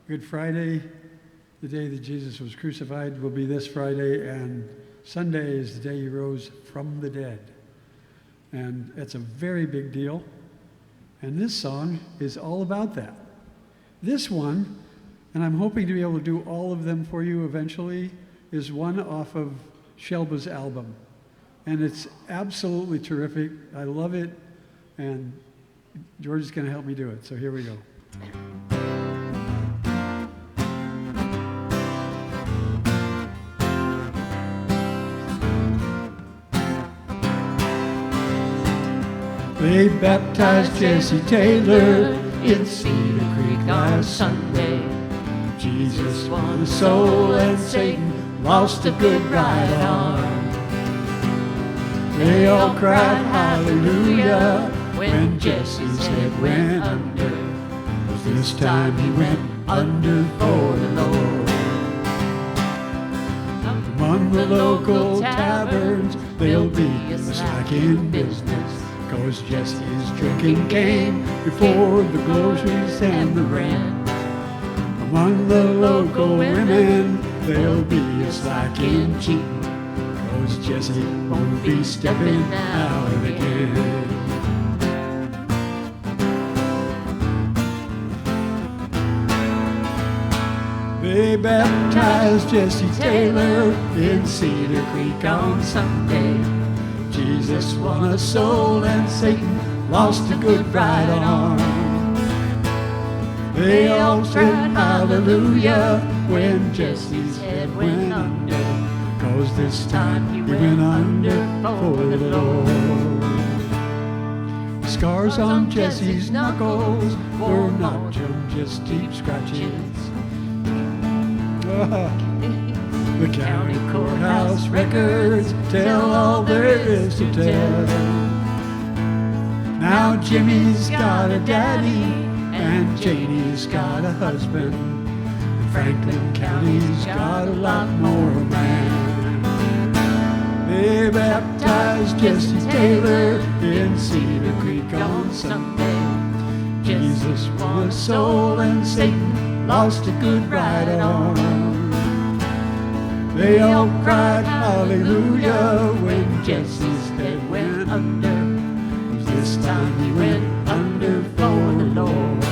Good Friday, the day that Jesus was crucified, will be this Friday, and Sunday is the day he rose from the dead. And it's a very big deal. And this song is all about that. This one, and I'm hoping to be able to do all of them for you eventually, is one off of Shelba's album. And it's absolutely terrific. I love it. And George is going to help me do it. So here we go. They baptized Jesse Taylor in Cedar Creek last Sunday. Jesus won a soul and Satan lost a good right arm. They all cried hallelujah when Jesse's head went under. 'Cause this time he went under for the Lord. Among the local taverns there'll be a slack in business, 'cause Jesse's drinking came before the groceries and the rent. Among the local women there'll be a slack in cheating, 'cause Jesse won't be stepping out again. They baptized Jesse Taylor in Cedar Creek on Sunday. Jesus won a soul and Satan lost a good right arm. They all said hallelujah when Jesse's head went under, 'cause this time he went under for the Lord. The scars on Jesse's knuckles were not just deep scratches. The county courthouse records tell all there is to tell. Now Jimmy's got a daddy and Janie's got a husband. And Franklin County's got a lot more man. They baptized Jesse Taylor in Cedar Creek on Sunday. Jesus won a soul and Satan lost a good right arm. They all cried hallelujah when Jesse's head went under. This time he went under for the Lord.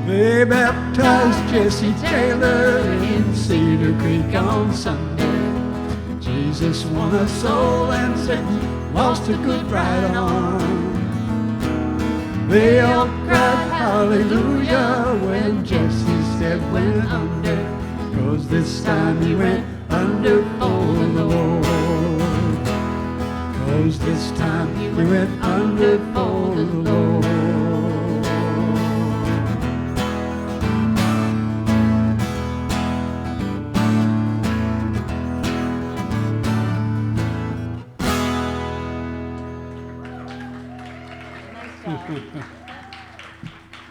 They baptized Jesse Taylor in Cedar Creek on Sunday. Jesus won a soul and Satan lost a good right arm. They all cried hallelujah when Jesse's head went under, 'cause this time he went under for the Lord. 'Cause this time he went under for the Lord.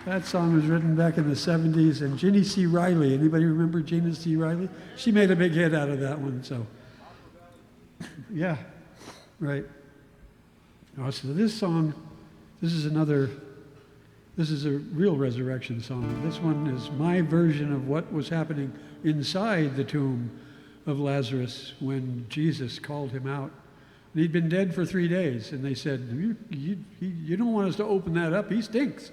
That song was written back in the 70s, and Ginny C. Riley, anybody remember Ginny C. Riley? She made a big hit out of that one, so. Yeah, right. Oh, so this song, this is a real resurrection song. This one is my version of what was happening inside the tomb of Lazarus when Jesus called him out. And he'd been dead for 3 days, and they said, you don't want us to open that up, he stinks.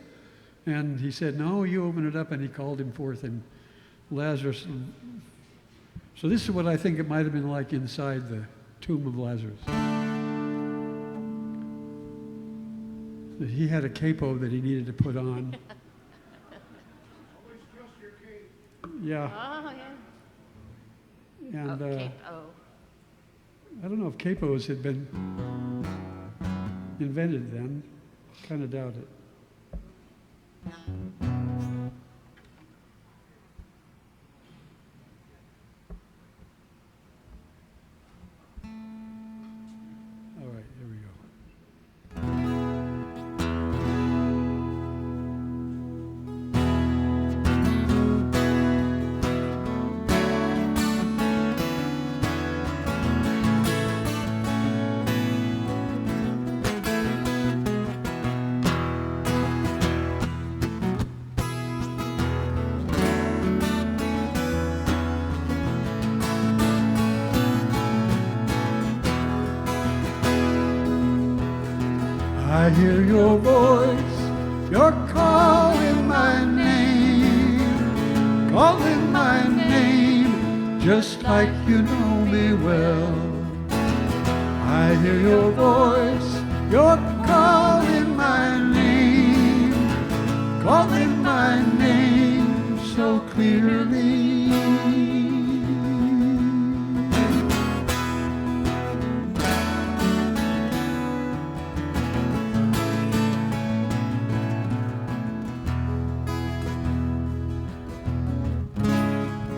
And he said, no, you open it up, and he called him forth, and Lazarus. So this is what I think it might have been like inside the tomb of Lazarus. That he had a capo that he needed to put on. Yeah. Oh, yeah. And capo. I don't know if capos had been invented then. Kind of doubt it. here we go. I hear your voice, you're calling my name, just like you know me well. I hear your voice, you're calling my name so clearly.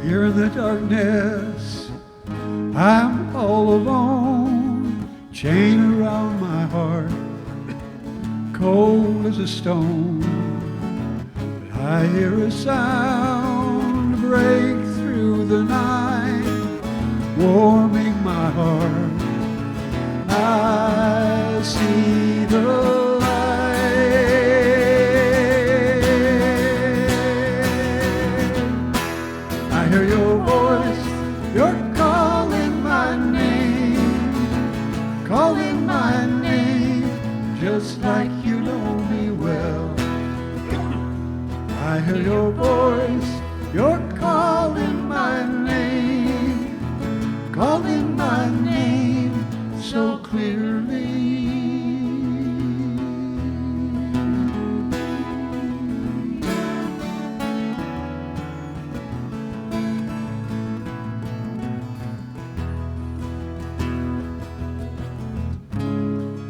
Here in the darkness, I'm all alone, chain around my heart, cold as a stone. But I hear a sound break through the night, warming my heart. I see the light. I hear your voice, you're calling my name, just like you know me well. I hear your voice, you're calling my name so clearly.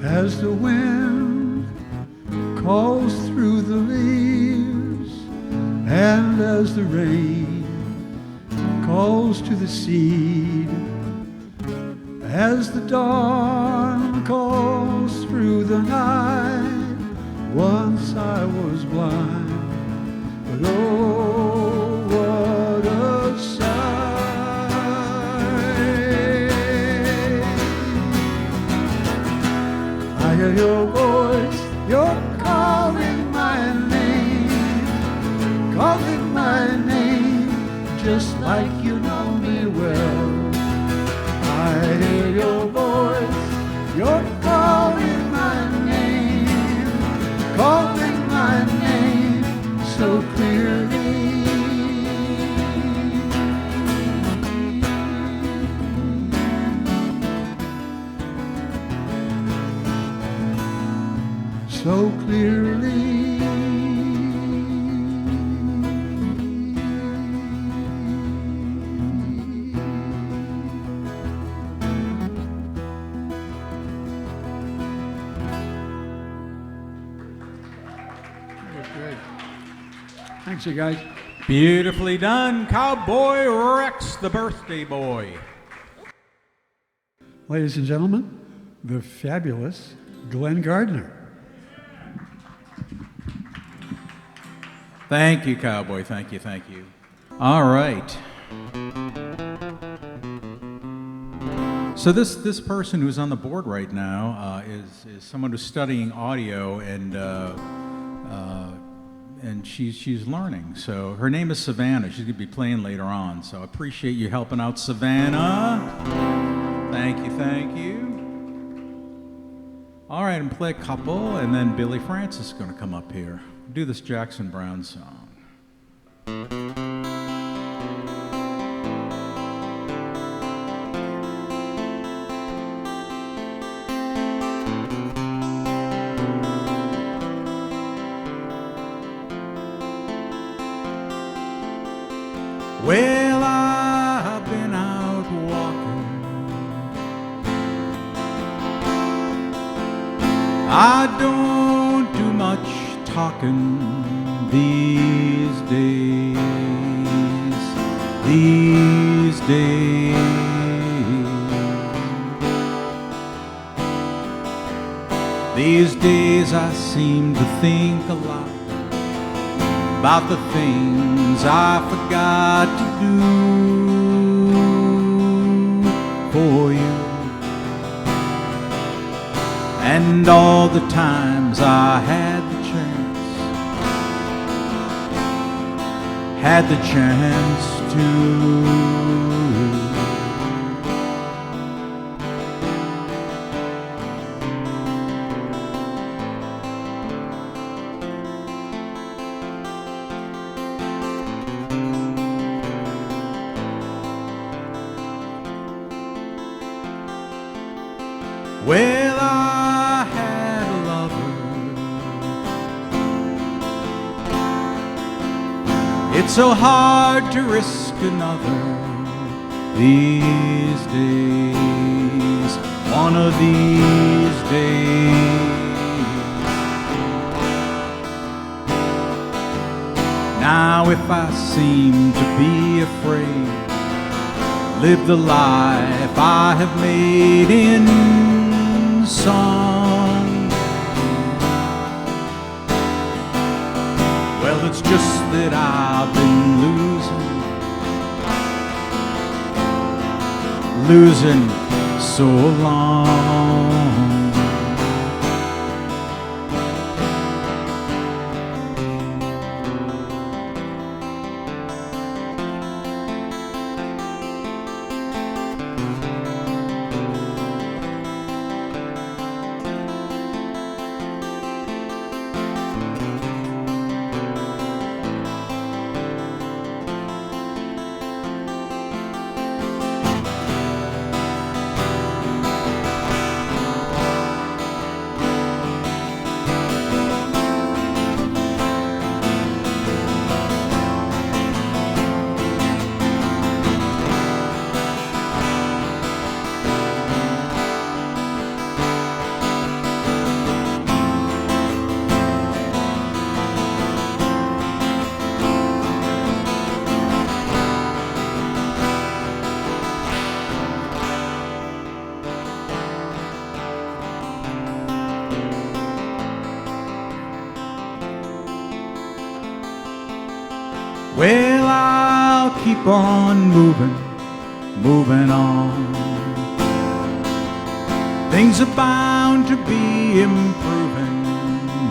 As the wind calls through the leaves, and as the rain calls to the seed, as the dawn calls through the night, once I was blind, but oh, what a sight. I hear your voice, you're calling my name, just like you know me well. I hear your voice, you're calling my name so clearly. So clearly. Thanks, you guys. Beautifully done. Cowboy Rex, the birthday boy. Ladies and gentlemen, the fabulous Glen Gardner. Thank you, Cowboy. Thank you, thank you. All right. So this person who's on the board right now is someone who's studying audio, and she's learning. So her name is Savannah. She's going to be playing later on. So I appreciate you helping out, Savannah. Thank you, thank you. All right, I'm going to play a couple, and then Billy Francis is going to come up here. Do this Jackson Browne song. Well, I've been out walking. I don't do much talking these days. These days I seem to think a lot about the things I forgot to do for you, and all the times I had the chance to. Well, I had a lover. It's so hard to risk another these days, one of these days. Now if I seem to be afraid, live the life I have made in song, well, it's just that I've been losing so long. Well, I'll keep on moving on. Things are bound to be improving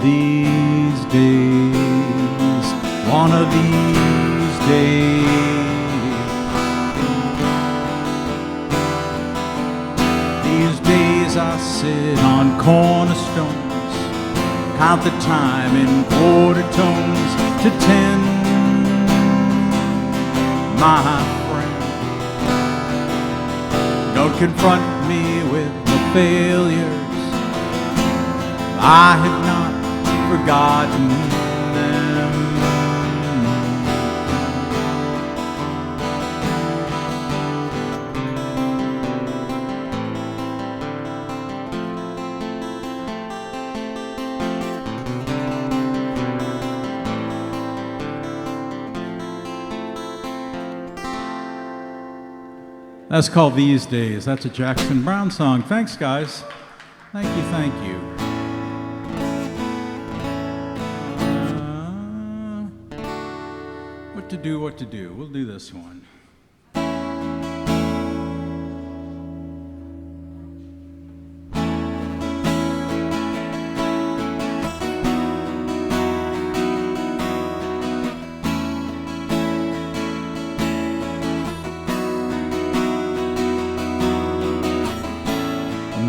these days, one of these days. These days I sit on cornerstones, count the time in quarter tones to 10. My friend, don't confront me with the failures. I have not forgotten them. That's called These Days. That's a Jackson Browne song. Thanks, guys. Thank you, thank you. What to do? We'll do this one.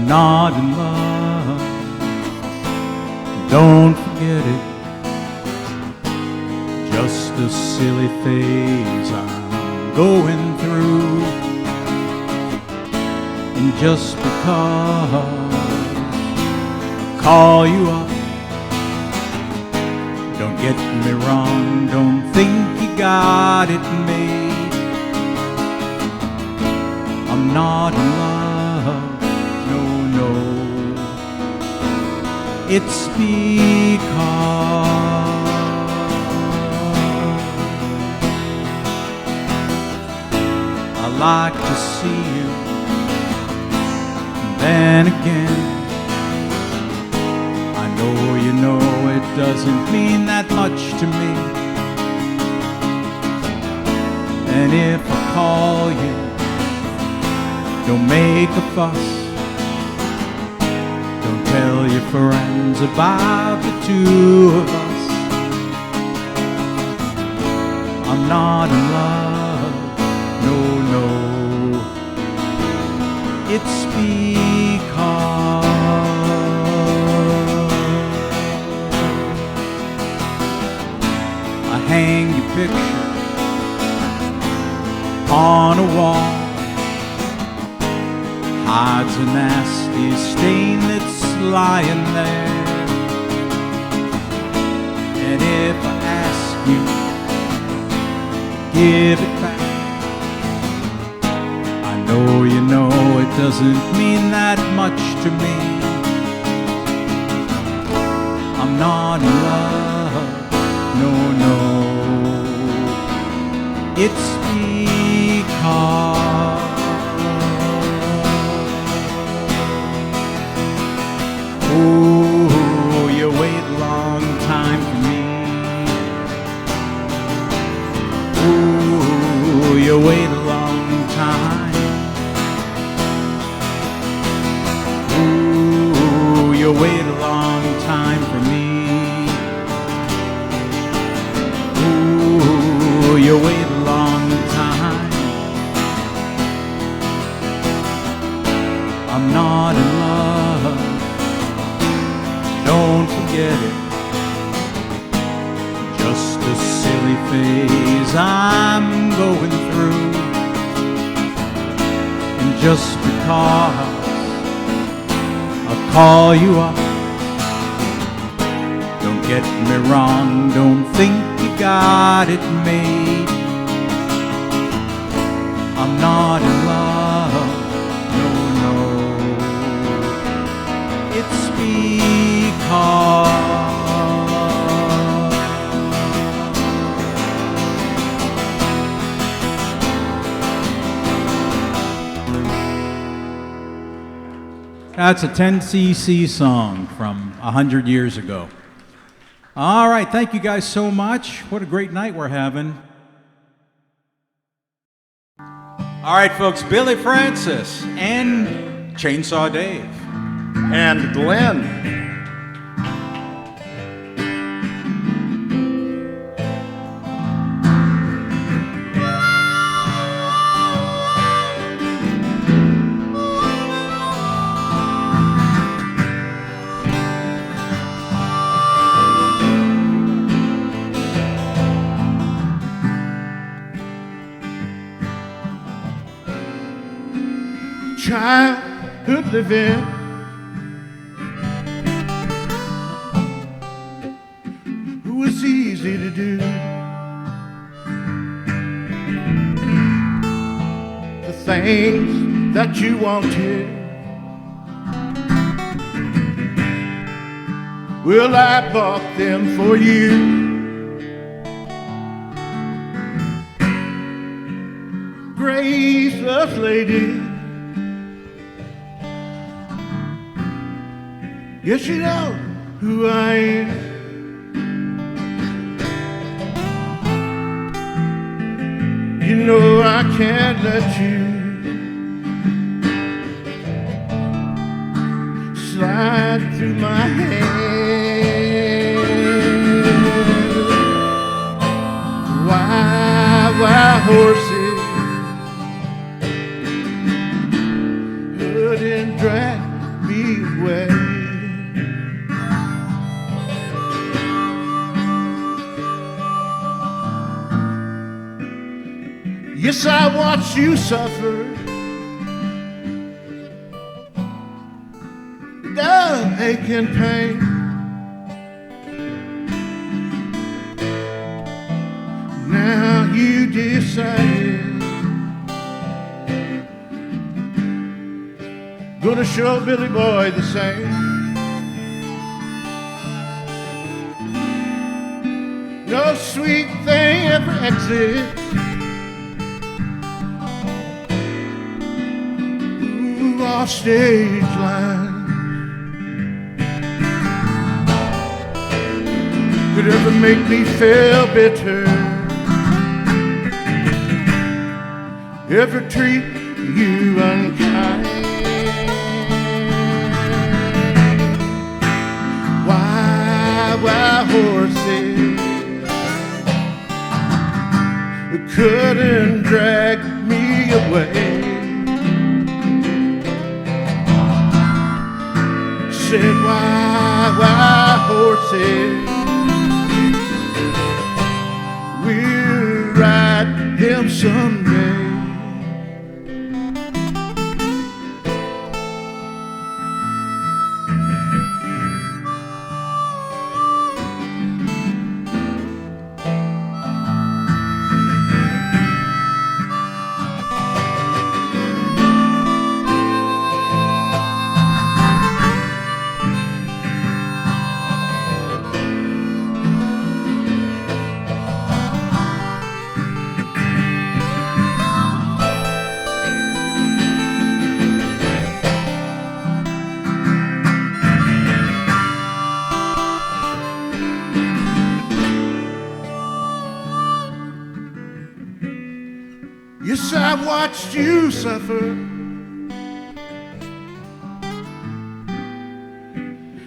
Not in love, don't forget it. Just a silly phase I'm going through, and just because I call you up, don't get me wrong, don't think you got it made. I'm not in love, no, it's because I like to see you, and then again Don't make a fuss. Don't tell your friends about the two of us. I'm not in love, no, no. It's because I hang your picture on a wall, hides a nasty stain that's lying there. And if I ask you to give it back, I know you know it doesn't mean that much to me. I'm not in love, no, no. It's because oh, you wait a long time for me. Oh, you wait a long time. Oh, you wait a long time for me. Oh, you wait a long time. I'm not in love. Don't forget it. Just a silly phase I'm going through. And just because I'll call you up, don't get me wrong, don't think you got it made. I'm not in love, no, no. It's because that's a 10cc song from 100 years ago. All right, thank you guys so much. What a great night we're having. All right, folks, Billy Francis and Chainsaw Dave. And Glen. Childhood living, it was easy to do. The things that you wanted, well, I bought them for you. Graceless lady, yes, you know who I am. You know I can't let you slide through my hands. Wild horses couldn't drag me away. Yes, I watched you suffer, the aching pain. Now you decided gonna show Billy Boy the same. No sweet thing ever exits off stage line could ever make me feel bitter, ever treat you unkind. wild horses couldn't drag me away. Said wild horses, we'll ride them someday. Yes, I watched you suffer.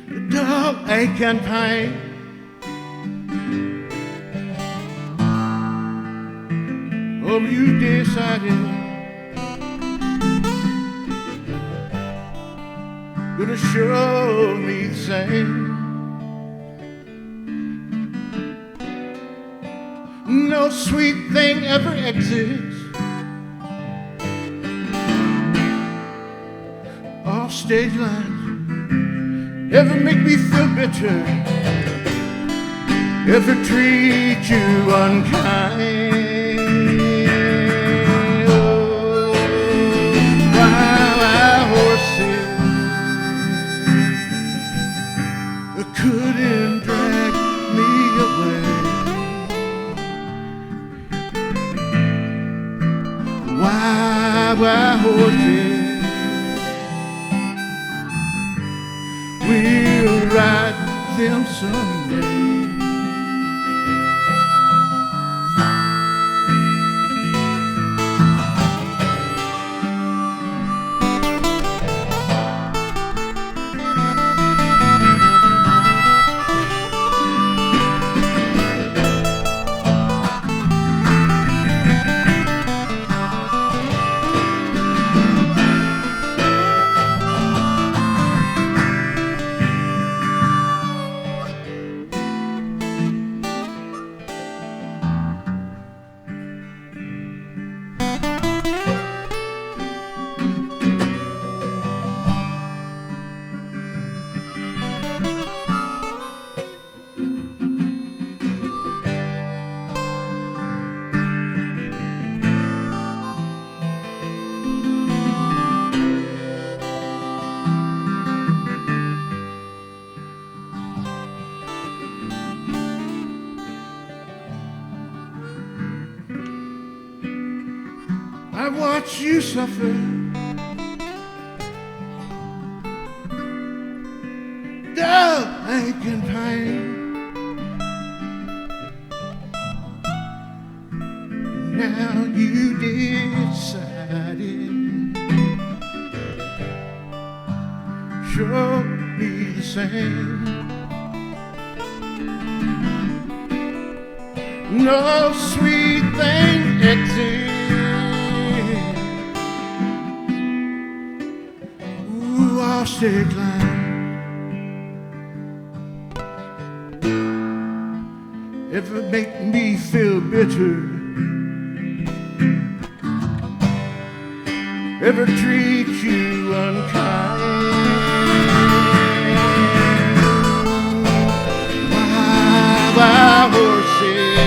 The dull ache and pain. Oh, you decided gonna show me the same. No sweet thing ever exists. Off stage lines ever make me feel bitter, ever treat you unkind. Oh, wild horses couldn't drag me away. Wild horses, we'll ride them someday. I watch you suffer. Dull ache and pain. Now you decided sure be the same. No sweet thing exists. I'll stay glad. If it make me feel bitter, ever treat you unkind. Wild horses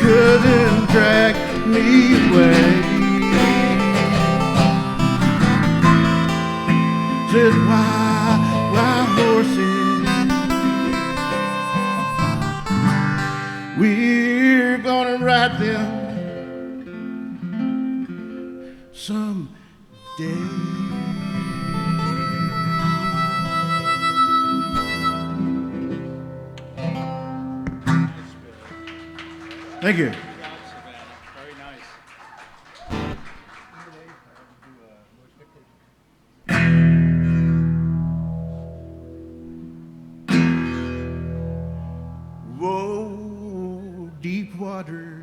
couldn't drag me away. Said wild horses, we're gonna ride them someday. Thank you. Very nice. water.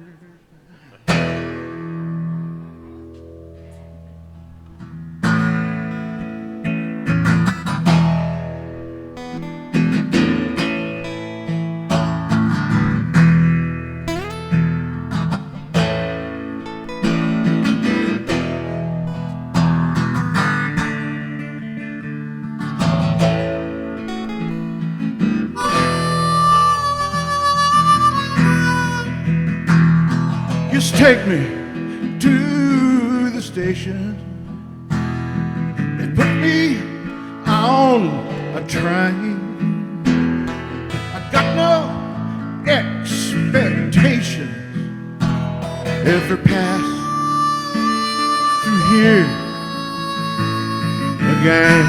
Just take me to the station and put me on a train. I got no expectations ever pass through here again.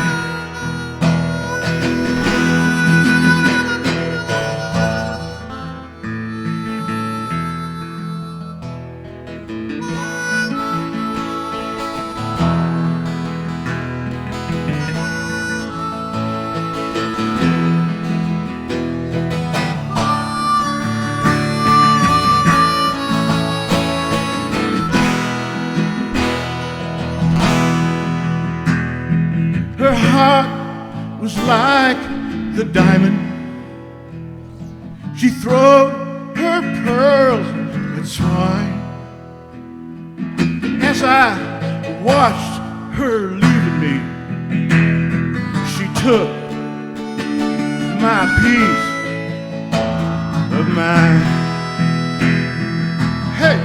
Her heart was like the diamond. She throwed her pearls at swine. As I watched her leaving me, she took my piece of mine. Hey!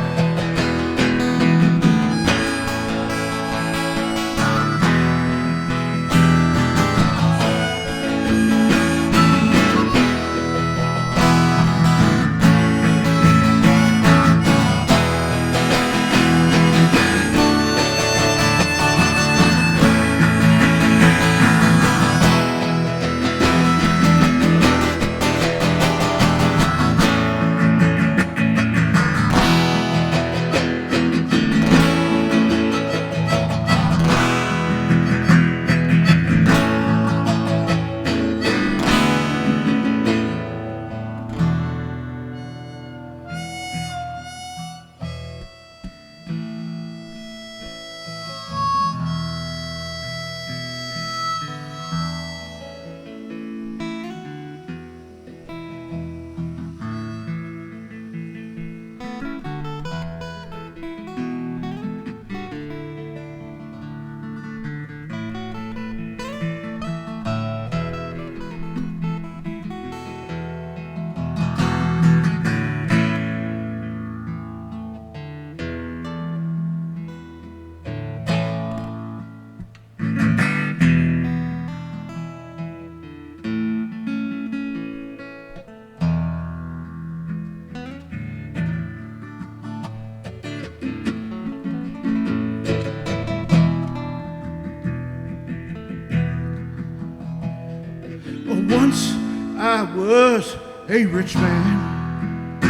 Once I was a rich man,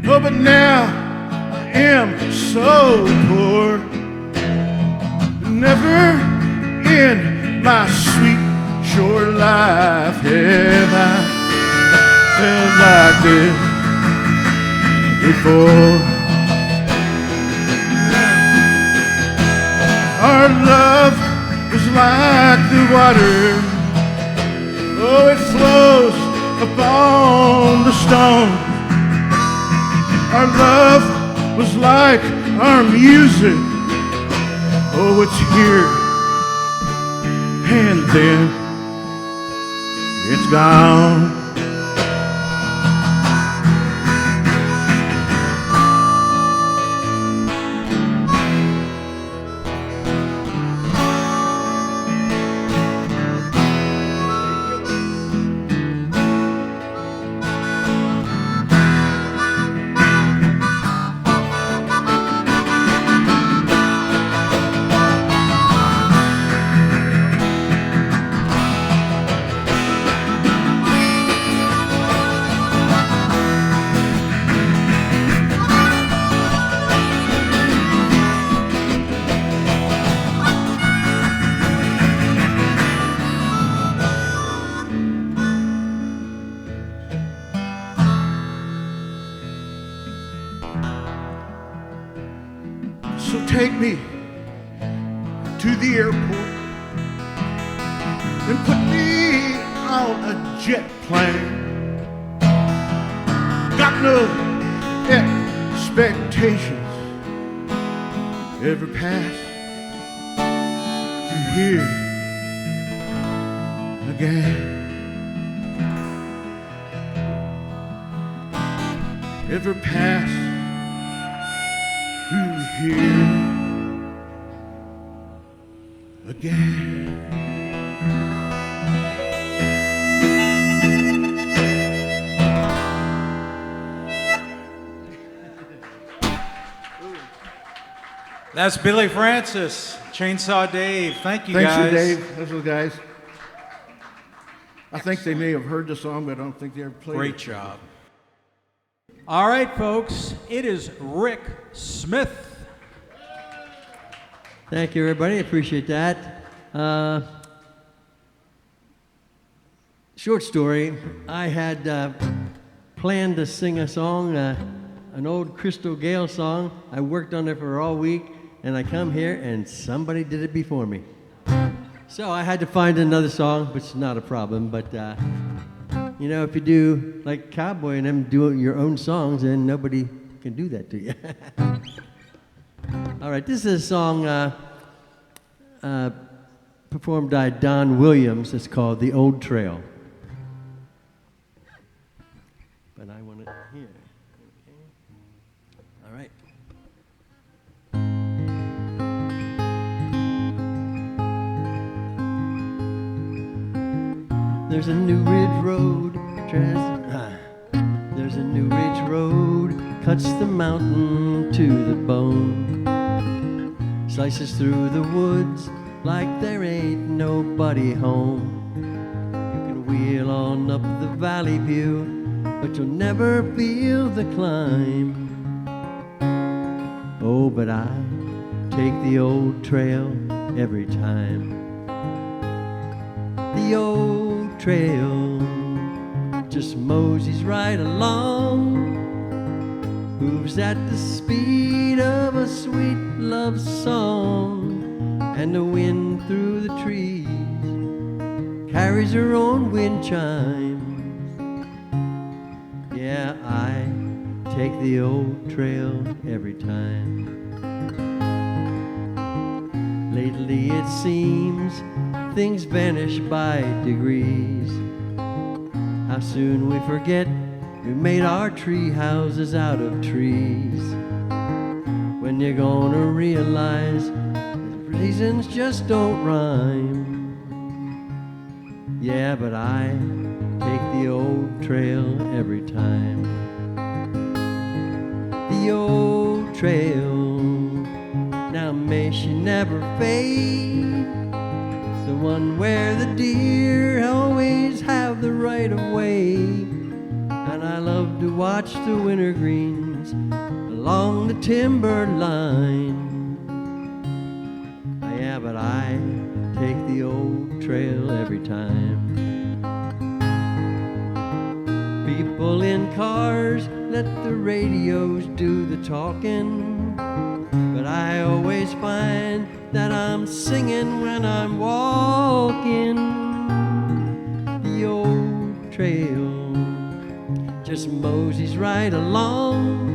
oh, but now I am so poor. Never in my sweet short life have I felt like this before. Our love was like the water. Oh, it flows upon the stone. Our love was like our music. Oh, it's here and then it's gone. take me to the airport and put me on a jet plane. Got no expectations ever pass through here again. Ever pass through here again. That's Billy Francis, Chainsaw Dave. Thank you, Thanks guys. to Dave. Those are the guys. I think they may have heard the song, but I don't think they ever played it. Great job. All right, folks, it is Rick Smith. Thank you, everybody. Appreciate that. Short story. I had planned to sing a song, an old Crystal Gale song. I worked on it for all week, and I come here, and somebody did it before me. So I had to find another song, which is not a problem, but you know, if you do like Cowboy and them do your own songs, then nobody can do that to you. All right, this is a song performed by Don Williams. It's called The Old Trail. But I want it here. Okay. All right. There's a new ridge road, there's a new ridge road, cuts the mountain to the bone, slices through the woods like there ain't nobody home. You can wheel on up the valley view, but you'll never feel the climb. Oh, but I take the old trail every time. The old trail just moseys right along, moves at the speed of a sweet love song, and the wind through the trees carries her own wind chimes. Yeah, I take the old trail every time. Lately it seems things vanish by degrees. How soon we forget we made our tree houses out of trees. When you're gonna realize the reasons just don't rhyme. Yeah, but I take the old trail every time. The old trail, now may she never fade. The one where the deer always have the right of way. And I love to watch the wintergreens along the timber line. Yeah, but I take the old trail every time. People in cars let the radios do the talking, but I always find that I'm singing when I'm walking. The old trail just moseys right along,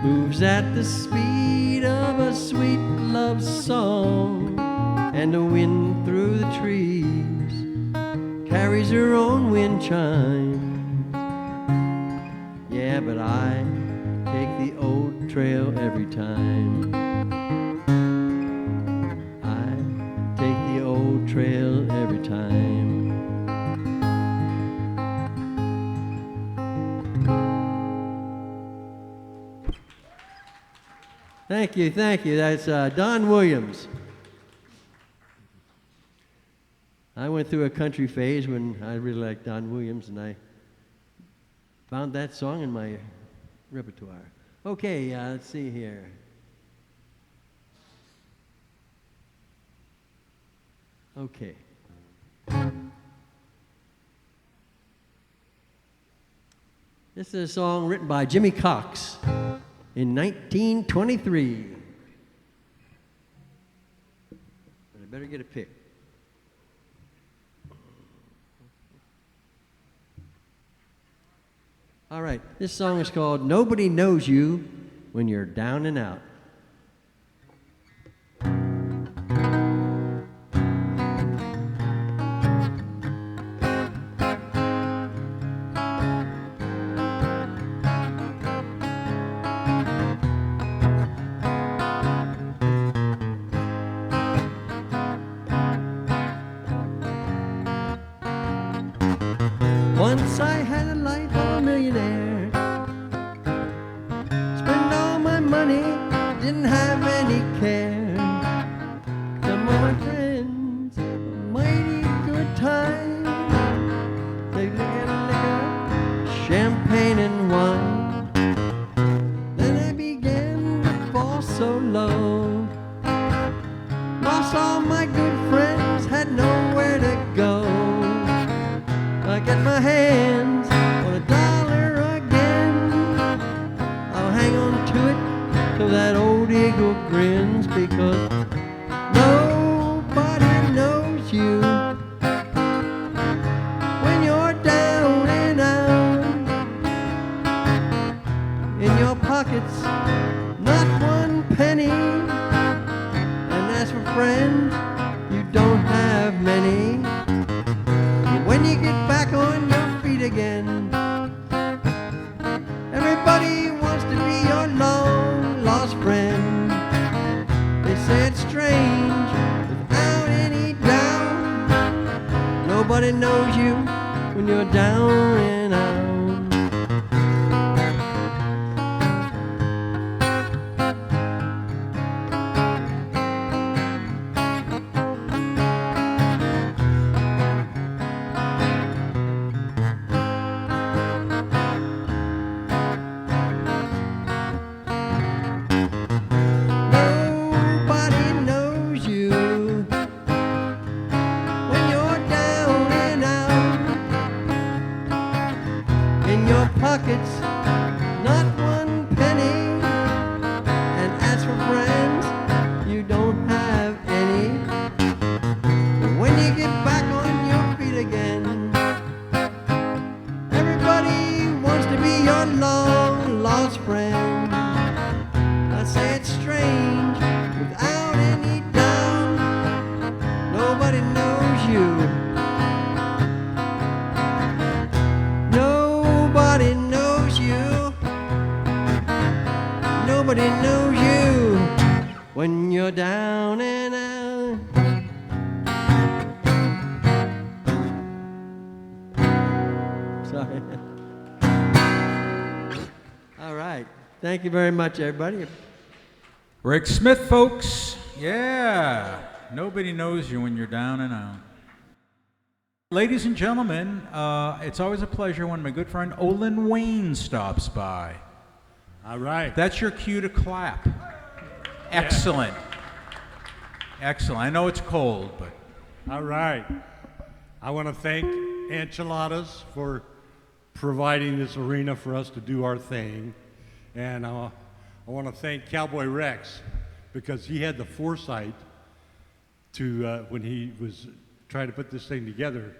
moves at the speed of a sweet love song, and the wind through the trees carries her own wind chimes. Yeah, but I take the old trail every time. I take the old trail every time. Thank you, thank you. That's Don Williams. I went through a country phase when I really liked Don Williams, and I found that song in my repertoire. Okay, let's see here. Okay. This is a song written by Jimmy Cox in 1923. better get a pick. All right, this song is called Nobody Knows You When You're Down and Out. Once I had a life of a millionaire. Spent all my money, didn't have any care. Some of my friends, a mighty good time. They liquor, champagne and wine. Then I began to fall so low. Lost all my good friends, had nowhere to go. I get my hands on $1 again. I'll hang on to it till that old eagle grins, because nobody knows you when you're down and out. In your pockets, not one penny. And as for friends, you don't have many. When you get back on your feet again, everybody wants to be your long lost friend. They say it's strange without any doubt. Nobody knows you when you're down and out. Pockets, not one penny. And as for friends, you don't have any. But when you get back on your feet again, everybody wants to be your long lost friend. I say it's strange without any doubt. Nobody knows you. Nobody knows you when you're down and out. Sorry. All right. Thank you very much, everybody. Rick Smith, folks. Yeah. Nobody knows you when you're down and out. Ladies and gentlemen, it's always a pleasure when my good friend Olyn Wayne stops by. All right. That's your cue to clap. Excellent. Excellent. I know it's cold, but. All right. I want to thank Enchiladas for providing this arena for us to do our thing. And I want to thank Cowboy Rex because he had the foresight to, when he was trying to put this thing together,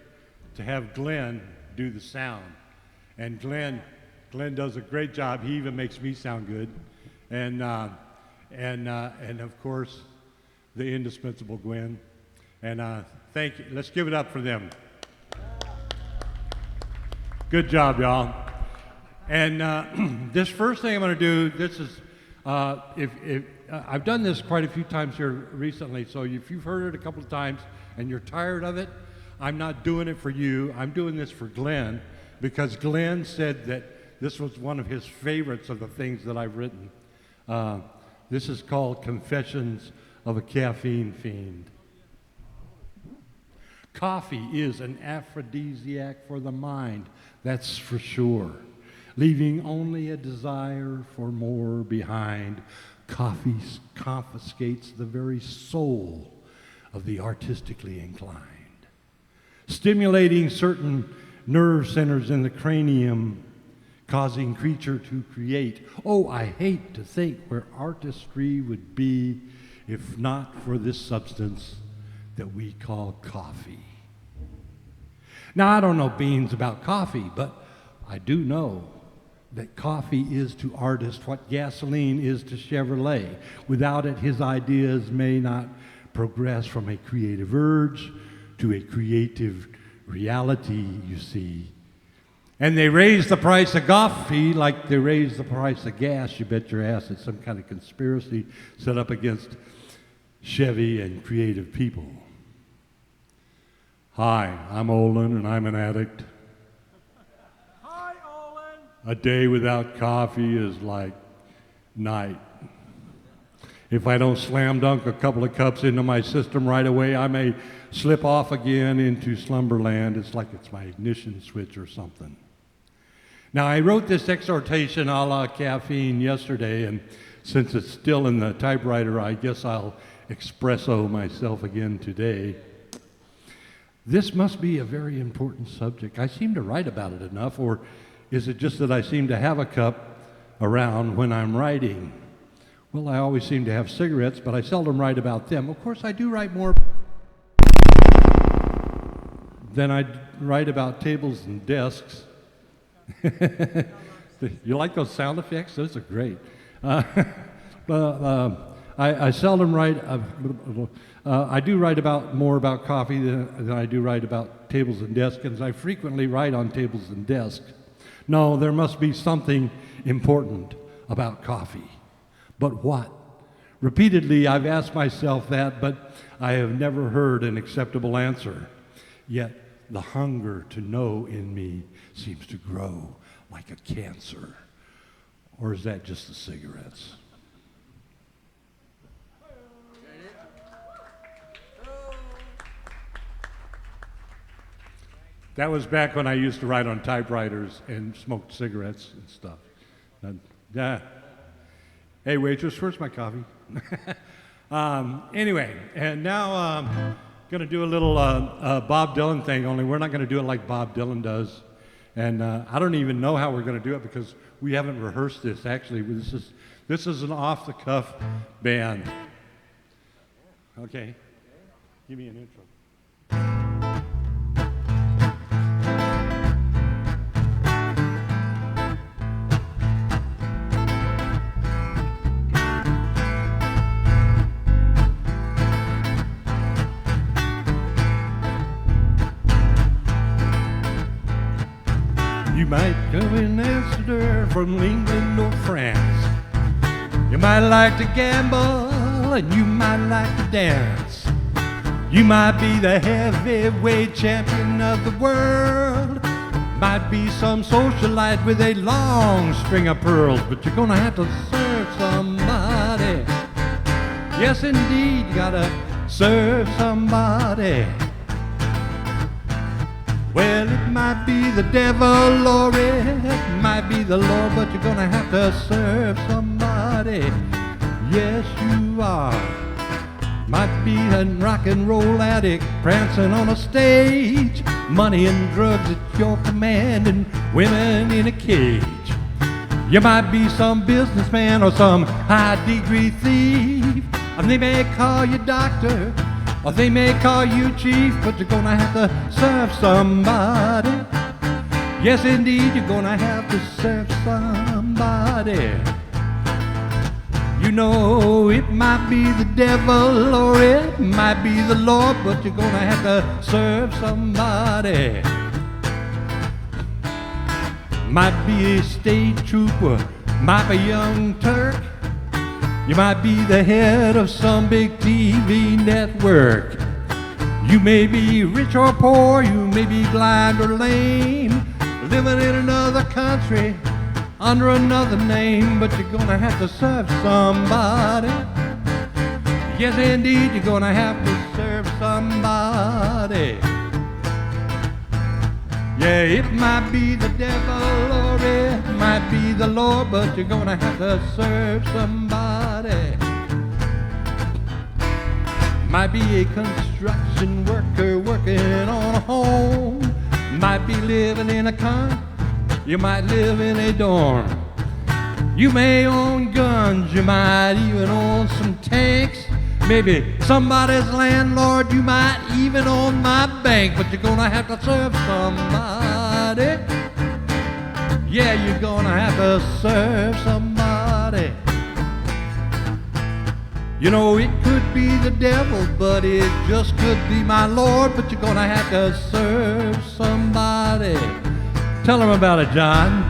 to have Glen do the sound. And Glen does a great job. He even makes me sound good. And of course, the indispensable Gwen. And thank you. Let's give it up for them. Good job, y'all. And this first thing I'm going to do, this is, I've done this quite a few times here recently, so if you've heard it a couple of times and you're tired of it, I'm not doing it for you. I'm doing this for Glen, because Glen said that this was one of his favorites of the things that I've written. This is called Confessions of a Caffeine Fiend. Coffee is an aphrodisiac for the mind, that's for sure. Leaving only a desire for more behind. Coffee confiscates the very soul of the artistically inclined, stimulating certain nerve centers in the cranium, causing creature to create. Oh, I hate to think where artistry would be if not for this substance, that we call coffee. Now, I don't know beans about coffee, but I do know that coffee is to artists what gasoline is to Chevrolet. Without it, his ideas may not progress from a creative urge to a creative reality, you see. And they raise the price of coffee like they raise the price of gas. You bet your ass it's some kind of conspiracy set up against Chevy and creative people. Hi, I'm Olyn, and I'm an addict. Hi, Olyn. A day without coffee is like night. If I don't slam dunk a couple of cups into my system right away, I may slip off again into slumberland. It's like it's my ignition switch or something. Now, I wrote this exhortation a la caffeine yesterday, and since it's still in the typewriter, I guess I'll espresso myself again today. This must be a very important subject. I seem to write about it enough, or is it just that I seem to have a cup around when I'm writing? Well, I always seem to have cigarettes, but I seldom write about them. Of course, I do write more than I write about tables and desks. You like those sound effects? Those are great. I seldom write. I do write more about coffee than I do write about tables and desks, and I frequently write on tables and desks. No, there must be something important about coffee. But what? Repeatedly, I've asked myself that, but I have never heard an acceptable answer. Yet, the hunger to know in me seems to grow like a cancer. Or is that just the cigarettes? That was back when I used to write on typewriters and smoked cigarettes and stuff. Hey, waitress, where's my coffee? Anyway, and now going to do a little Bob Dylan thing, only we're not going to do it like Bob Dylan does. And I don't even know how we're going to do it because we haven't rehearsed this. Actually, this is an off-the-cuff band. Okay, give me an intro. You might come in Amsterdam from England or France. You might like to gamble and you might like to dance. You might be the heavyweight champion of the world. Might be some socialite with a long string of pearls, but you're gonna have to serve somebody. Yes, indeed, you gotta serve somebody. Well, it might be the devil or it might be the Lord, but you're gonna have to serve somebody. Yes, you are. Might be a rock and roll addict prancing on a stage. Money and drugs at your command and women in a cage. You might be some businessman or some high-degree thief. And they may call you doctor or they may call you chief, but you're gonna have to serve somebody. Yes, indeed, you're gonna have to serve somebody. You know, it might be the devil or it might be the Lord, but you're gonna have to serve somebody. Might be a state trooper, might be a young Turk. You might be the head of some big TV network. You may be rich or poor, you may be blind or lame, living in another country under another name, but you're gonna have to serve somebody. Yes, indeed, you're gonna have to serve somebody. Yeah, it might be the devil or it might be the Lord, but you're gonna have to serve somebody. Might be a construction worker working on a home. Might be living in a con. You might live in a dorm. You may own guns, you might even own some tanks. maybe somebody's landlord, you might even own my bank, but you're gonna have to serve somebody. Yeah, you're gonna have to serve somebody. You know, it could be the devil, but it just could be my Lord, but you're gonna have to serve somebody. Tell them about it, John.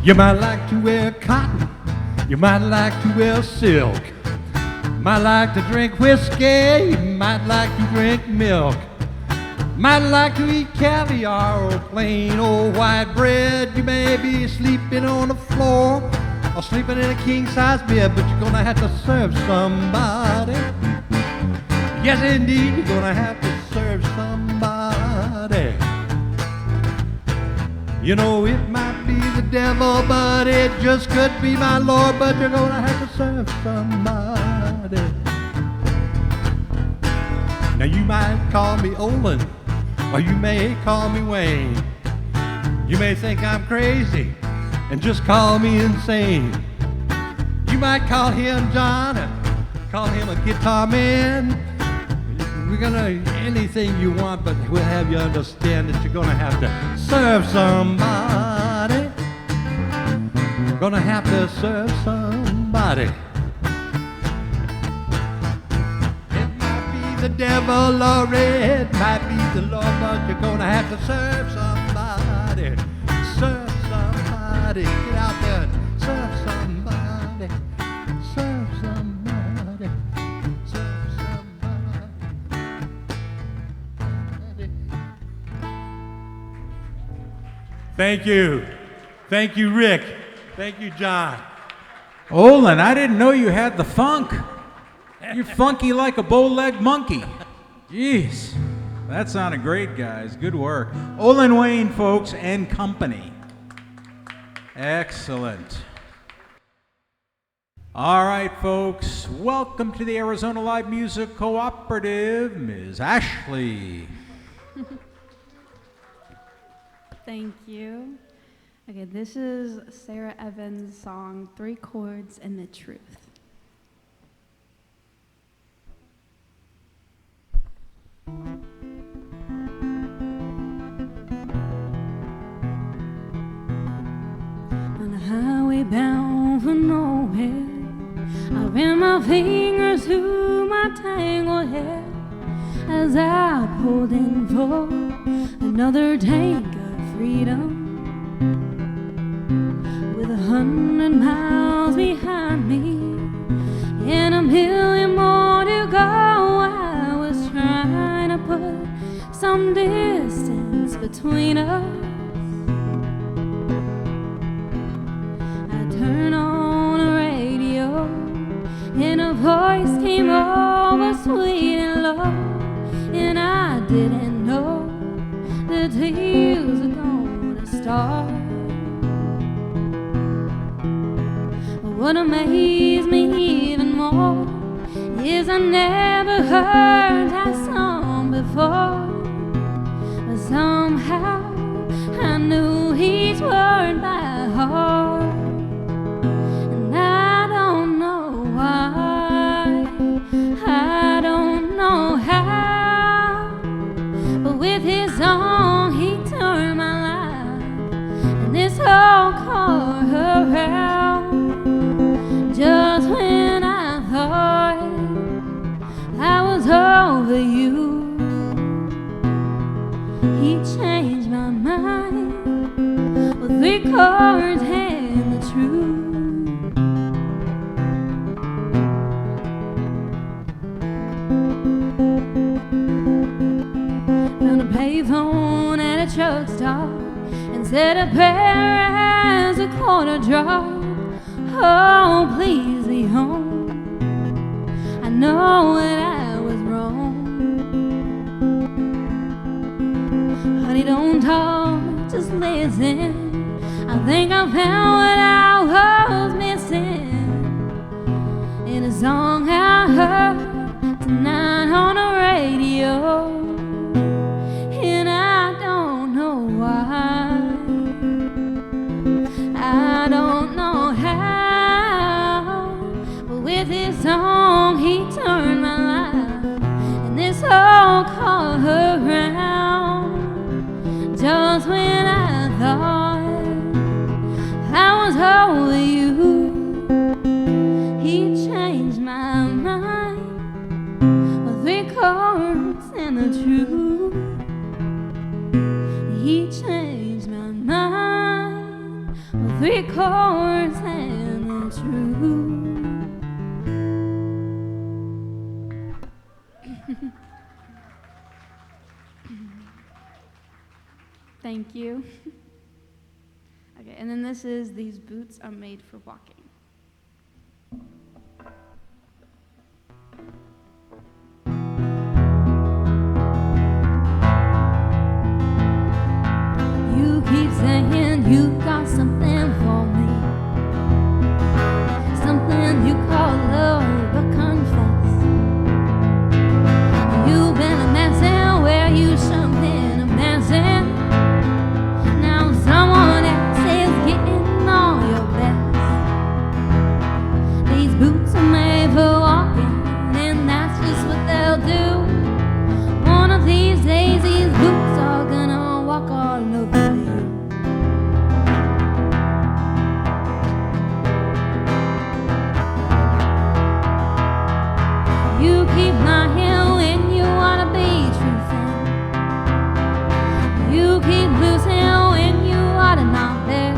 You might like to wear cotton, you might like to wear silk, might like to drink whiskey, you might like to drink milk, might like to eat caviar or plain old white bread. You may be sleeping on the floor or sleeping in a king-size bed, but you're gonna have to serve somebody. Yes, indeed, you're gonna have to serve somebody. You know, it might be the devil, but it just could be my Lord, but you're gonna have to serve somebody. Now you might call me Olyn, or you may call me Wayne. You may think I'm crazy and just call me insane. You might call him John, or call him a guitar man. We're gonna, anything you want, but we'll have you understand that you're gonna have to serve somebody. Gonna have to serve somebody. It might be the devil or it might be the Lord, but you're gonna have to serve somebody. Serve somebody. Get out there and serve somebody. Serve somebody. Serve somebody. Thank you. Thank you, Rick. Thank you, John. Olyn, I didn't know you had the funk. You're funky like a bow-legged monkey. Jeez. That sounded great, guys. Good work. Olyn Wayne, folks, and company. Excellent. All right, folks. Welcome to the Arizona Live Music Cooperative, Ms. Ashley. Thank you. Okay, this is Sarah Evans' song, 3 Chords and the Truth. On a highway bound for nowhere, I ran my fingers through my tangled hair as I pulled in for another tank of freedom. With 100 miles behind me and a million more to go, I was trying to put some distance between us. I turned on the radio and a voice came over sweet and low, and I didn't know the tears were gonna start. What amazed me even more is I never heard that song before, but somehow I knew each word by heart. And I don't know why, I don't know how, but with his song he turned my life and this whole car around. Just when I thought I was over you, he changed my mind with 3 chords and the truth. Found a payphone at a truck stop and said a prayer as a quarter drop. Oh, please be home. I know that I was wrong. Honey, don't talk, just listen. I think I found what I was missing in a song I heard tonight on the radio. And I don't know why, I don't know how, but with this song he turned my life and this whole called her round. Just when I thought I was over you, he changed my mind with 3 chords and the truth. He changed my mind with 3 chords and the truth. Thank you. Okay, and then this is These Boots Are Made for Walking. You keep saying you got something for me, something you call love, but confess you've been a mess and where you should been a mess and now someone else is getting all your best. These boots are made for walking, and that's just what they'll do. One of these days these boots are gonna walk all over you. You keep lying when you wanna be truthing. You keep losing when you ought to not there.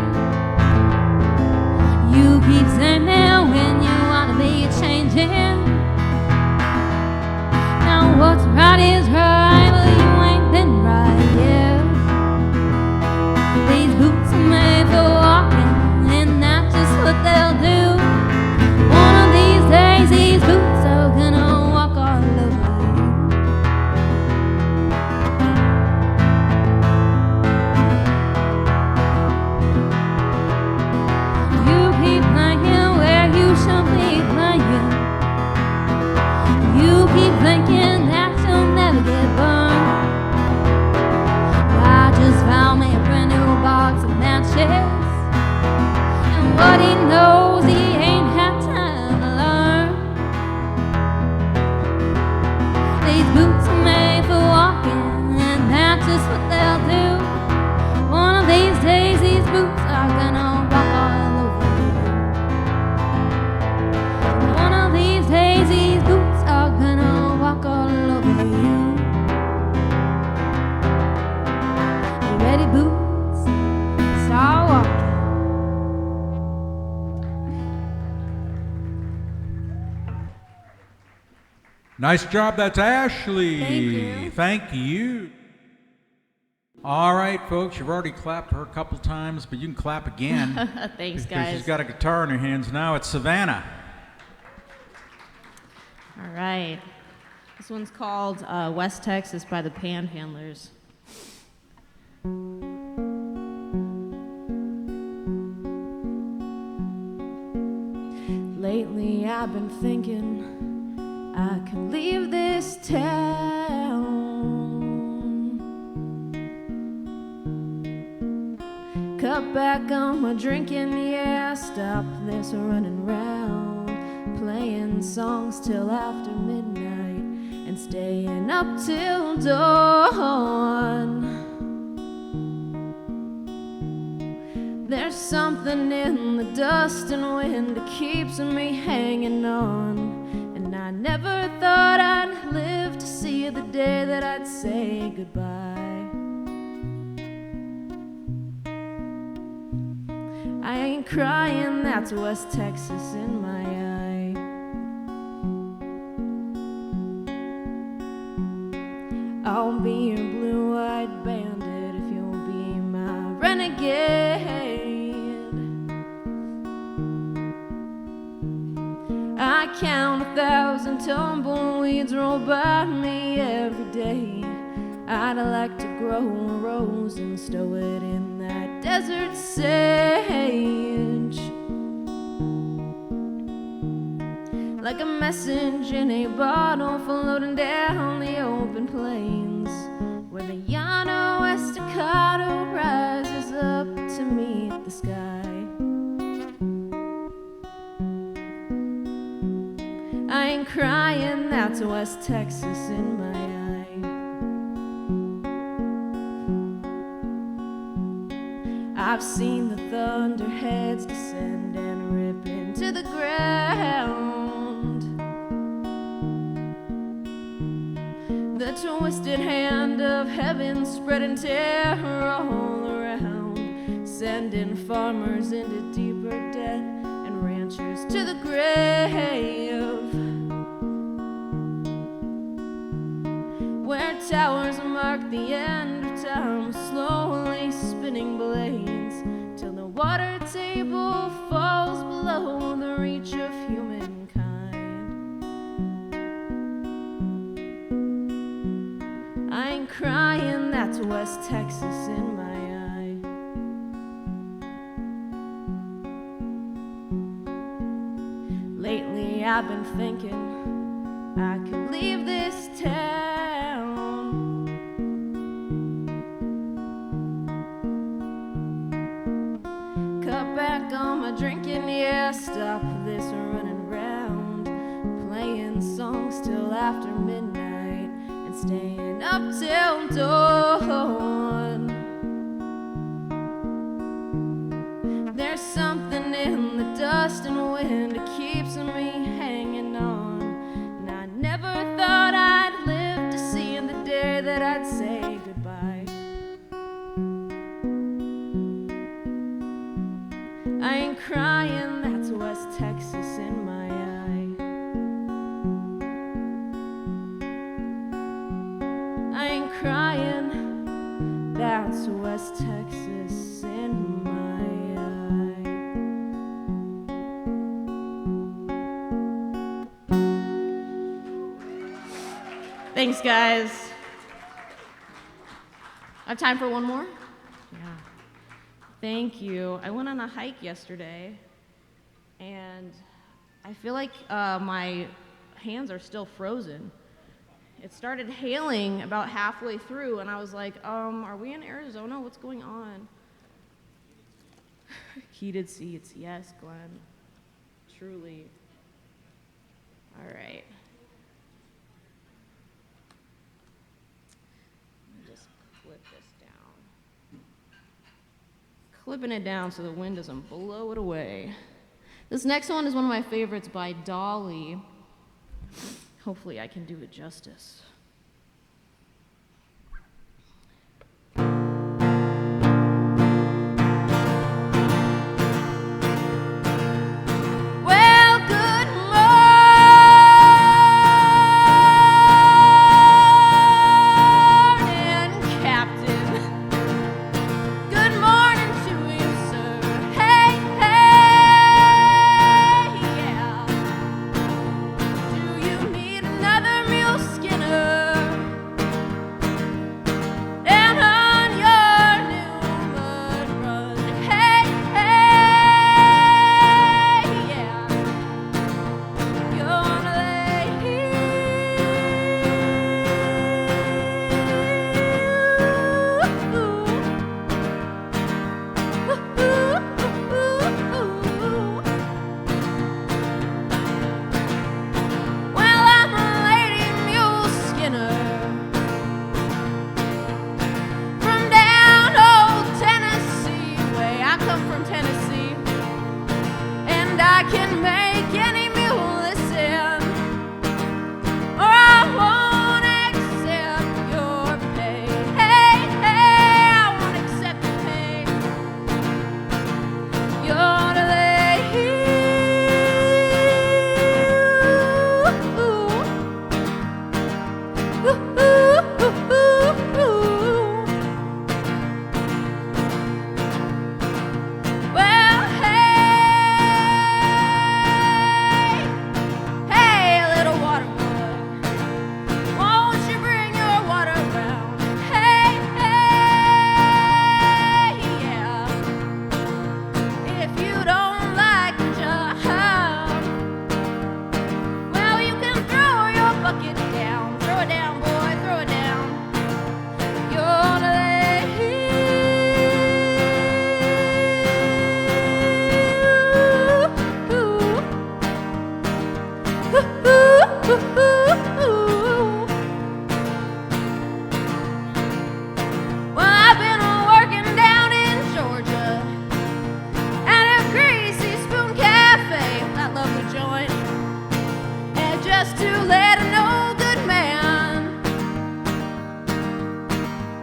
You keep saying when you ought to be changing. Now what's right is right, but you ain't been right, yeah. These boots are made for walking, and that's just what they'll do. One of these days these boots are gonna walk all over you. You keep playing where you should be playing. You keep thinking that you'll never get burned. I just found me a brand new box of matches, and what he knows he ain't had time to learn. These boots are made for walking, and that's just what they'll do. One of these days these boots are gonna walk all over you. One of these days these boots are gonna walk all over you. You ready, boots? Start walking. Nice job, that's Ashley. Thank you. Thank you. All right, folks, you've already clapped her a couple times, but you can clap again. Thanks, because guys. she's got a guitar in her hands now. It's Savannah. All right. This one's called West Texas by the Panhandlers. Lately I've been thinking I could leave this town. Cut back on my drinking, yeah, stop this running round, playing songs till after midnight and staying up till dawn. There's something in the dust and wind that keeps me hanging on, and I never thought I'd live to see the day that I'd say goodbye. I ain't crying, that's West Texas in my eye. I'll be your blue-eyed bandit if you'll be my renegade. I count 1,000 tumbleweeds roll by me every day. I'd like to grow a rose and stow it in that desert sage. Like a message in a bottle floating down the open plains, where the Llano Estacado rises up to meet the sky. I ain't crying, that's West Texas in my eye. I've seen the thunderheads descend and rip into the ground. The twisted hand of heaven spreading terror all around, sending farmers into deeper debt and ranchers to the grave, where towers mark the end of time, slowly spinning blades till the water table falls below the reach of humankind. I ain't crying, that's West Texas in my eye. Lately I've been thinking I could leave this town. Cut back on my drinking, yeah, stop this running around, playing songs till after midnight and staying up till dawn. There's something in the dust and wind that keeps me hanging on, and I never thought I'd live to see the day that I'd say goodbye. I ain't crying, that's West Texas in my eye. I ain't crying, that's West Texas in my eye. Thanks, guys. I have time for one more? Yeah. Thank you. I went on a hike yesterday, and I feel like my hands are still frozen. It started hailing about halfway through, and I was like, are we in Arizona? What's going on? Heated seats. Yes, Glen. Truly. All right. Let me just clip this down. Clipping it down so the wind doesn't blow it away. This next one is one of my favorites by Dolly. Hopefully I can do it justice. Well, good morning, Captain. Good morning to you, sir. Hey, hey, yeah. Do you need another mule skinner? Well, I've been working down in Georgia at a Greasy Spoon Cafe, that lovely joint, and just to let a no good man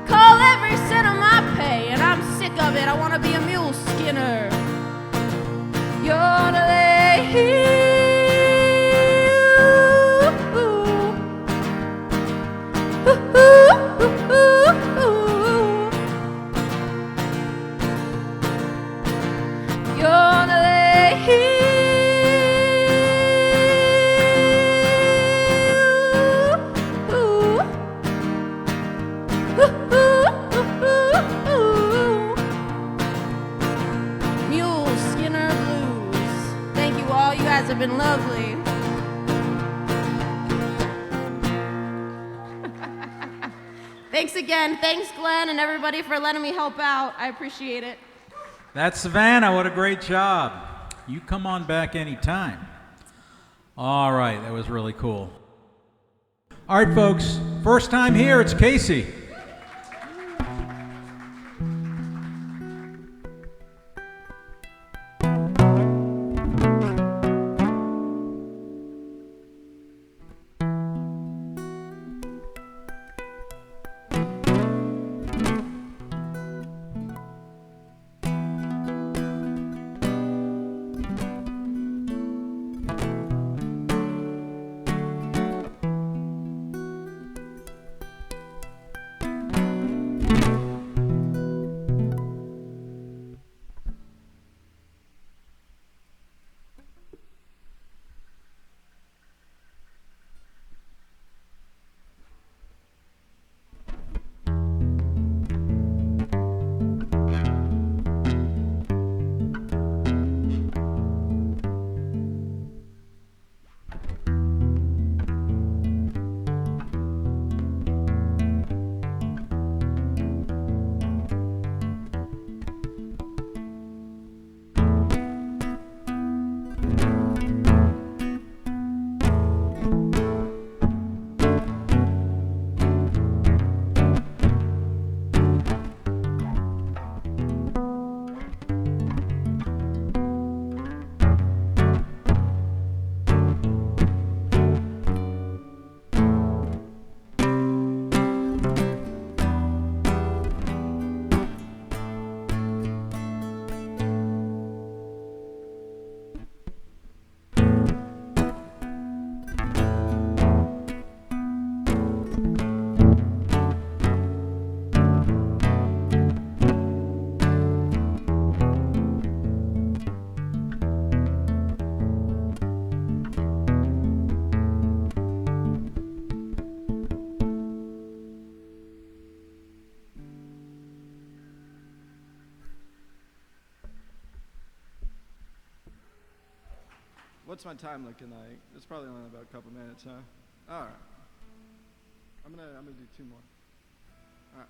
call every cent of my pay, and I'm sick of it. I want to be a mule skinner. You're to lay here. Have been lovely. Thanks again. Thanks, Glen, and everybody for letting me help out. I appreciate it. That's Savannah. What a great job. You come on back anytime. All right, that was really cool. All right, folks, first time here, it's Casye. What's my time looking like? It's probably only about a couple minutes, huh? All right. I'm gonna do two more. All right.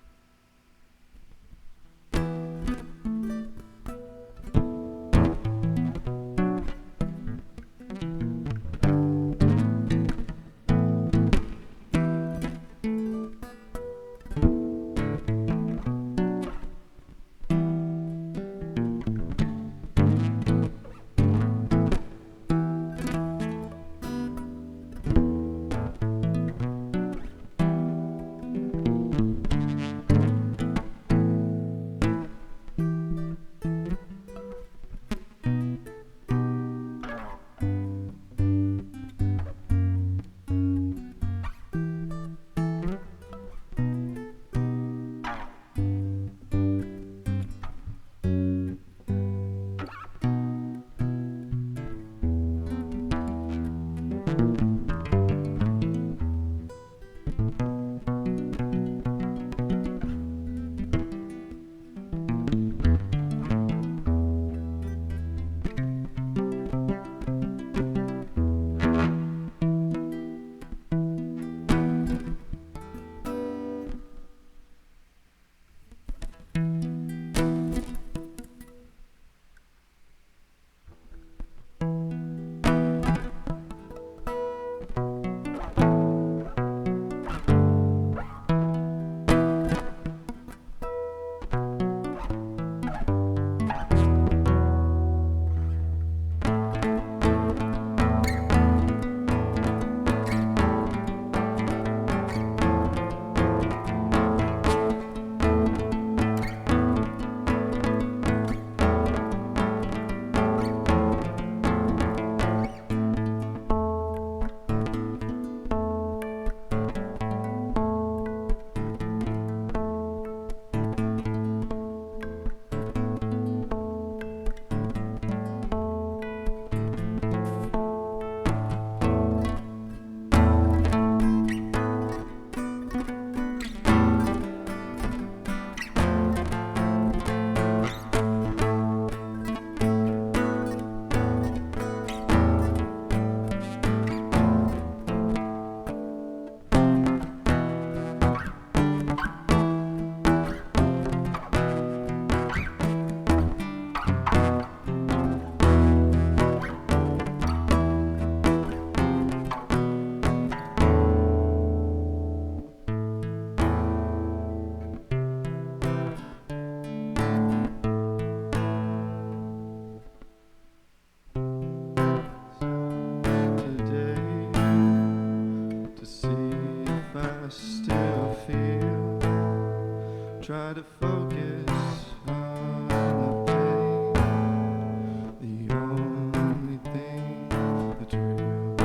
try to focus on the pain. The only thing that's real,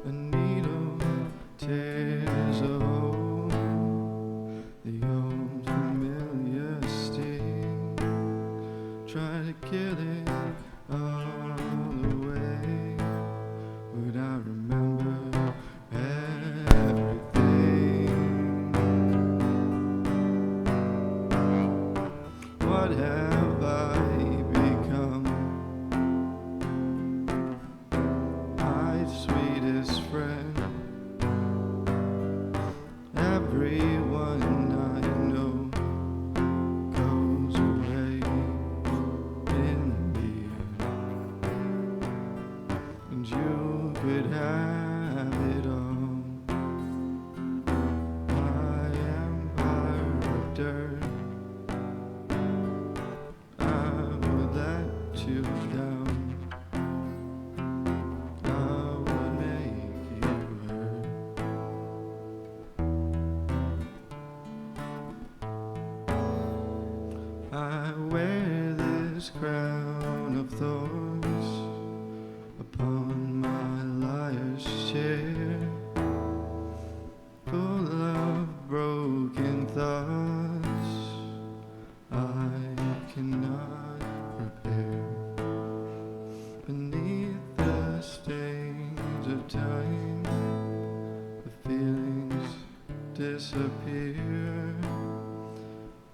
a needle tears a hole. The old familiar sting, try to kill it all away, but I remember everything. What have I become? My sweetest friend. Everyone I know goes away in the end, and you could have it all. My empire of dirt, I would let you down. I would make you hurt. I wear this crown of thorns upon my liar's chair, full of broken thoughts I cannot repair. Beneath the stains of time, the feelings disappear.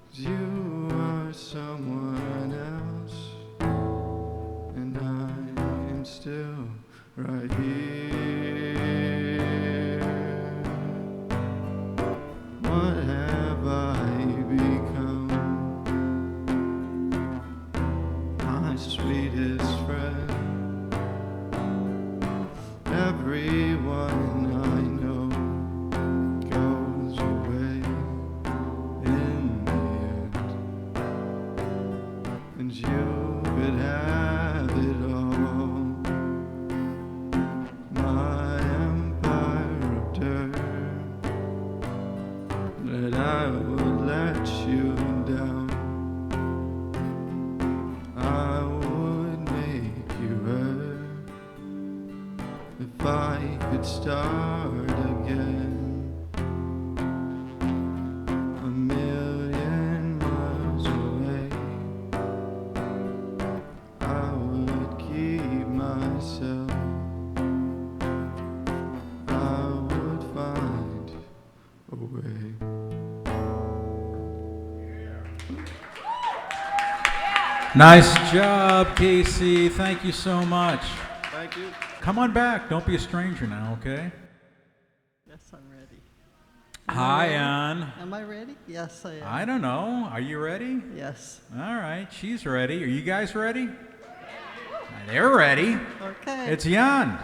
'Cause you are someone else, and I am still right here. What have I become? My sweetest friend. Everyone I know goes away in the end, and you could have it all. My empire of dirt, but I would let you down. I would make you hurt if I could start again. A million miles away, I would keep myself. I would find a way. Nice job, Casey. Thank you so much. Thank you. Come on back. Don't be a stranger now, okay? Yes, I'm ready. Hi, Ann. Am I ready? Yes, I am. I don't know. Are you ready? Yes. All right. She's ready. Are you guys ready? They're ready. Okay. It's Jan.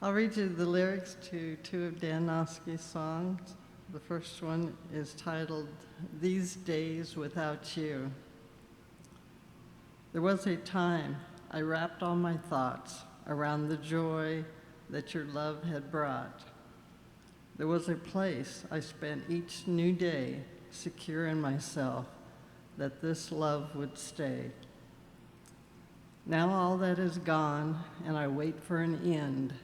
I'll read you the lyrics to two of Dan Nosky's songs. The first one is titled, These Days Without You. There was a time I wrapped all my thoughts around the joy that your love had brought. There was a place I spent each new day secure in myself that this love would stay. Now all that is gone, and I wait for an end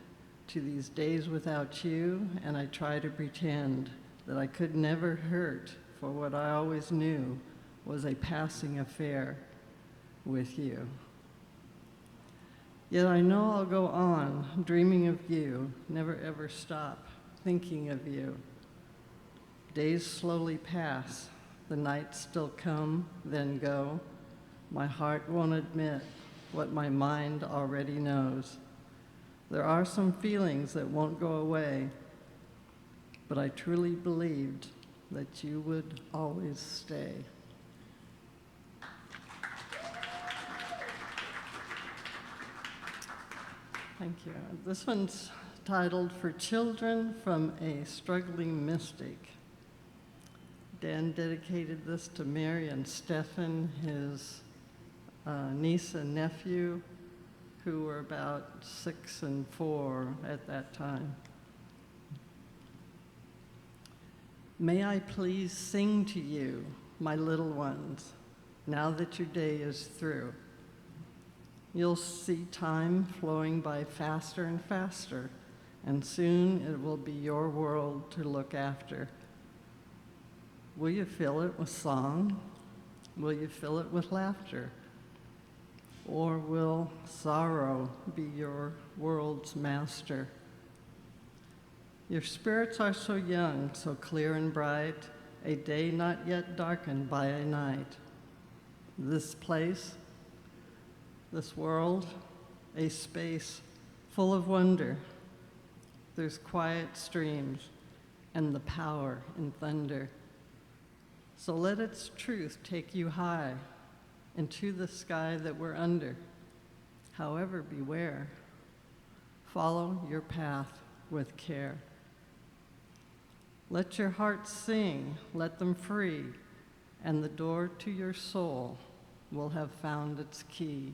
to these days without you, and I try to pretend that I could never hurt for what I always knew was a passing affair with you. Yet I know I'll go on dreaming of you, never ever stop thinking of you. Days slowly pass, the nights still come, then go. My heart won't admit what my mind already knows. There are some feelings that won't go away, but I truly believed that you would always stay. Thank you. This one's titled For Children from a Struggling Mystic. Dan dedicated this to Mary and Stefan, his niece and nephew, who were about 6 and 4 at that time. May I please sing to you, my little ones, now that your day is through. You'll see time flowing by faster and faster, and soon it will be your world to look after. Will you fill it with song? Will you fill it with laughter? Or will sorrow be your world's master? Your spirits are so young, so clear and bright, a day not yet darkened by a night. This place, this world, a space full of wonder. There's quiet streams and the power in thunder. So let its truth take you high into the sky that we're under. However, beware. Follow your path with care. Let your heart sing, let them free, and the door to your soul will have found its key.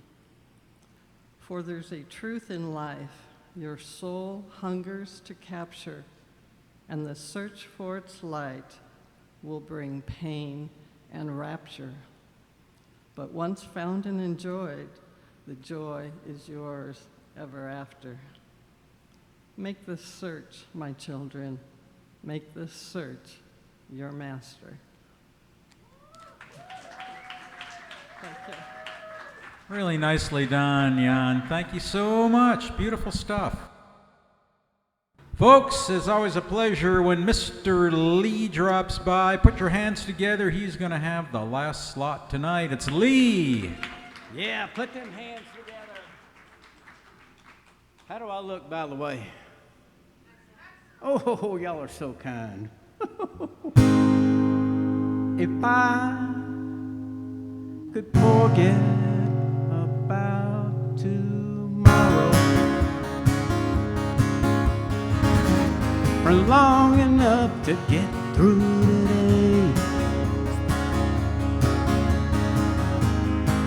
For there's a truth in life your soul hungers to capture, and the search for its light will bring pain and rapture. But once found and enjoyed, the joy is yours ever after. Make this search, my children, make this search your master. Thank you. Really nicely done, Jan. Thank you so much. Beautiful stuff. Folks, it's always a pleasure when Mr. Lee drops by. Put your hands together. He's going to have the last slot tonight. It's Lee. Yeah, put them hands together. How do I look, by the way? Oh, y'all are so kind. If I could forget about tomorrow for long enough to get through today,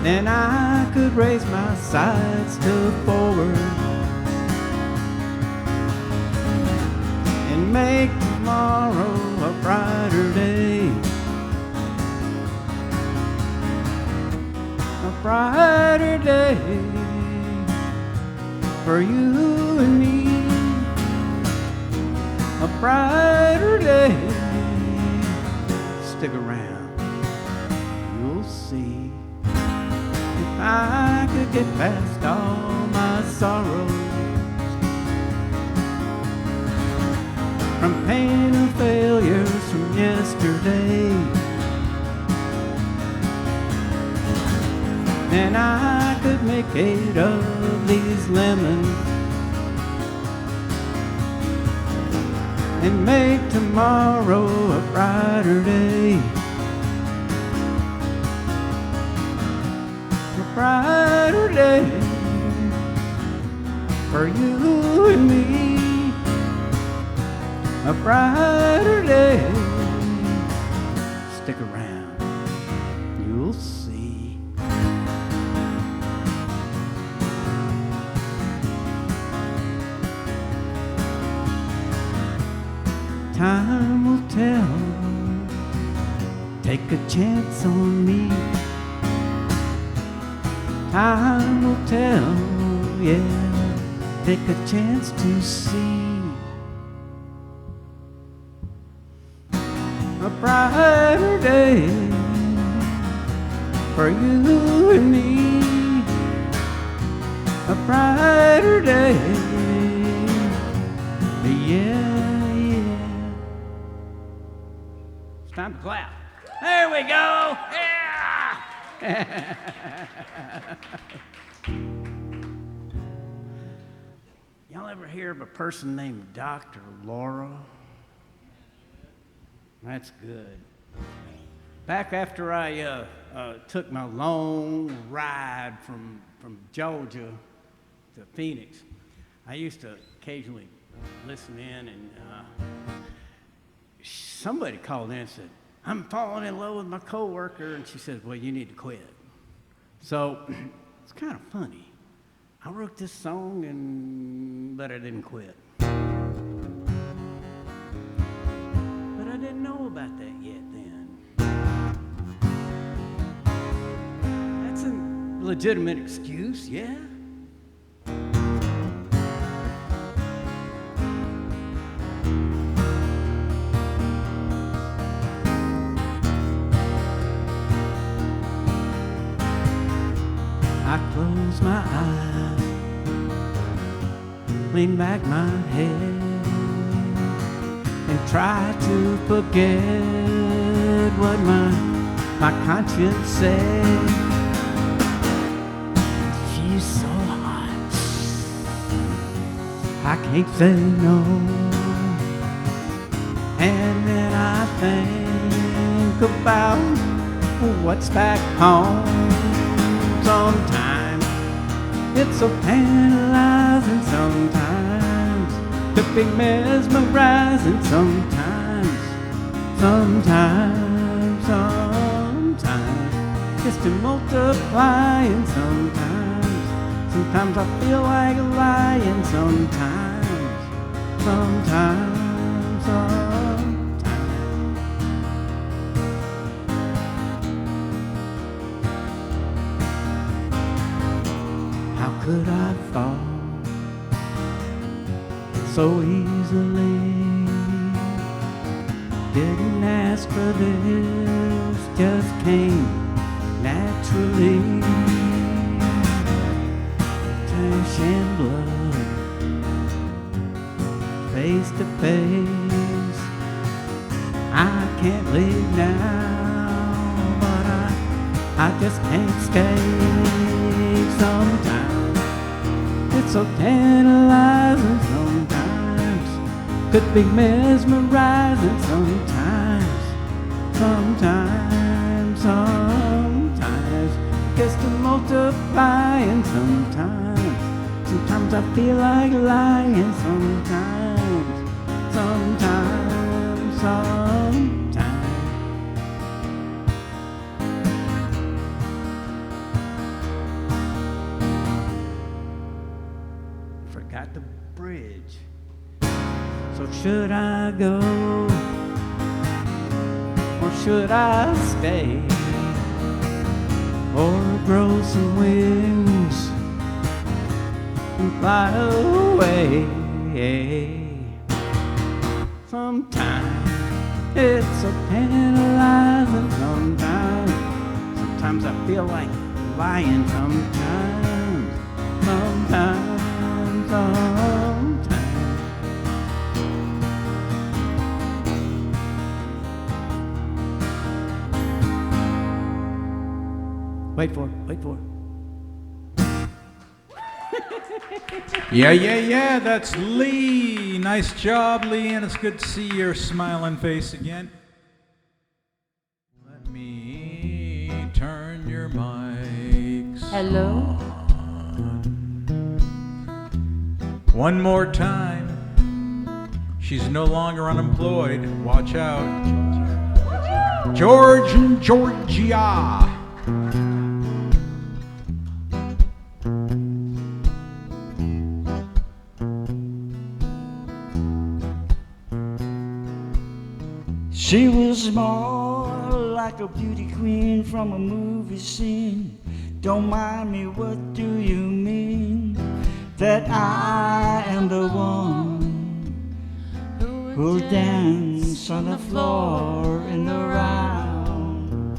then I could raise my sights to forward and make tomorrow a brighter day, a brighter day for you and me, a brighter day. Stick around, you'll see. If I could get past all my sorrows, from pain and failures from yesterday, then I could make 8 of these lemons and make tomorrow a brighter day, a brighter day for you and me, a brighter day. Stick around, you'll see. Time will tell, take a chance on me. Time will tell, yeah, take a chance to see. A brighter day for you and me, a brighter day, yeah. It's time to clap. There we go. Yeah. Y'all ever hear of a person named Dr. Laura? That's good. Back after I took my long ride from Georgia to Phoenix, I used to occasionally listen in, and somebody called in and said, I'm falling in love with my coworker, and she said, well, you need to quit. So it's kind of funny. I wrote this song, but I didn't quit. But I didn't know about that yet then. That's a legitimate excuse, yeah? I close my eyes, lean back my head, and try to forget what my conscience said. She's so hot, I can't say no. And then I think about what's back home. Sometimes it's so tantalizing, sometimes could be mesmerizing, sometimes it's to multiplying, sometimes I feel like lying, sometimes. How could I fall so easily? Didn't ask for this, just came naturally. Flesh and blood, face to face. I can't leave now, but I just can't escape. Sometimes it's so tantalizing, sometimes could be mesmerizing, sometimes gets to multiplying, sometimes I feel like lying, sometimes. Forgot the bridge. So should I go or should I stay or grow some wings and fly away? Sometimes it's so tantalizing, sometimes I feel like lying, sometimes. Wait for it. Yeah, that's Lee. Nice job, Lee, and it's good to see your smiling face again. Let me turn your mics Hello? on. One more time. She's no longer unemployed. Watch out. George and Georgia. She was more like a beauty queen from a movie scene. Don't mind me, what do you mean? That I am the one who'll dance on the floor in the round.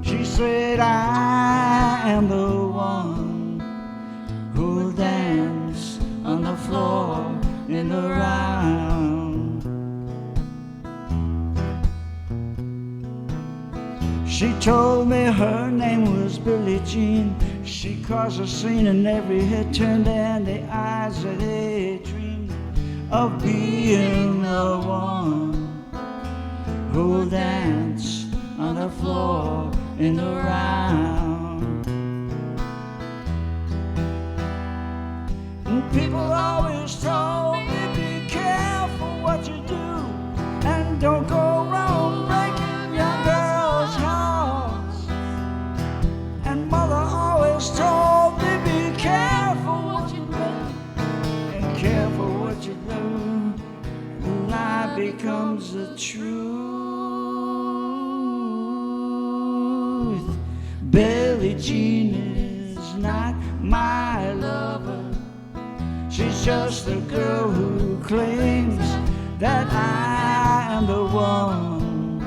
She said I am the one who'll dance on the floor in the round. She told me her name was Billie Jean. She caused a scene and every head turned and the eyes that they dreamed of being the one who'll dance on the floor in the round. And people always told me, be careful what you do and don't go wrong breaking young girls' hearts. And mother always told me, be careful what you do and careful what you do. And I become knows the truth. Billie Jean is not my lover. She's just a girl who claims that I am the one.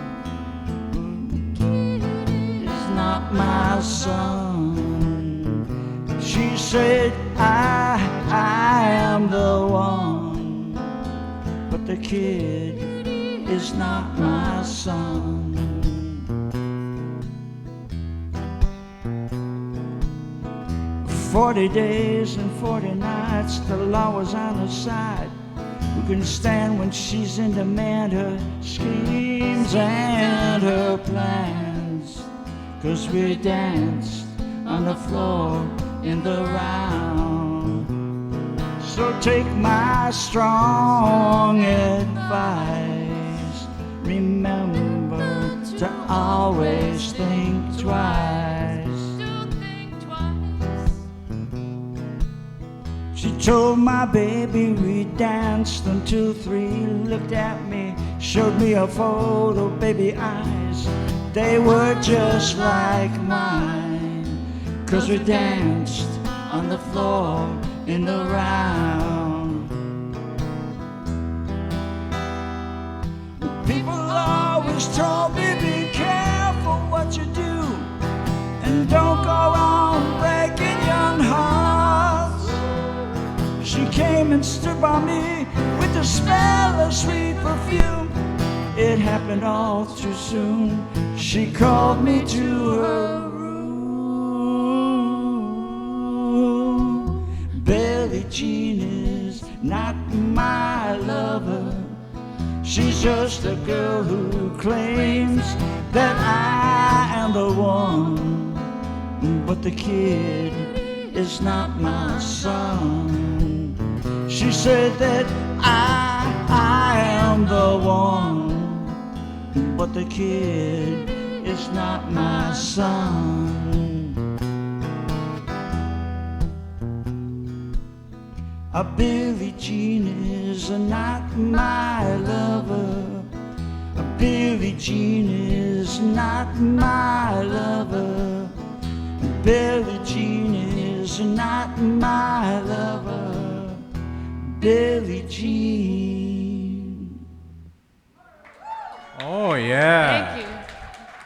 Is not my son. She said I am the one, but the kid is not my son. 40 days and 40 nights, the law was on her side. Who can stand when she's in demand? Her schemes and her plans. 'Cause we danced on the floor in the round. So take my strong advice. Remember to always think twice. She told my baby we danced until 3. Looked at me, showed me a photo, baby eyes. They were just like mine. 'Cause we danced on the floor in the round. People always told me be careful what you do, and don't go on breaking young hearts. She came and stood by me with the smell of sweet perfume. It happened all too soon. She called me to her room. Billie Jean is not my lover. She's just a girl who claims that I am the one, but the kid is not my son. She said that I am the one, but the kid is not my son. A Billie Jean is not my lover. A Billie Jean is not my lover. Billie Jean is not my lover. Billie Jean. Oh, yeah. Thank you.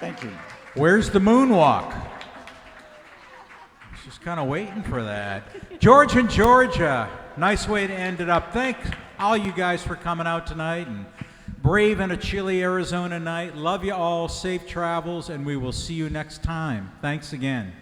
Thank you. Where's the moonwalk? I was just kind of waiting for that. George and Georgia, nice way to end it up. Thanks all you guys for coming out tonight and braving a chilly Arizona night. Love you all. Safe travels, and we will see you next time. Thanks again.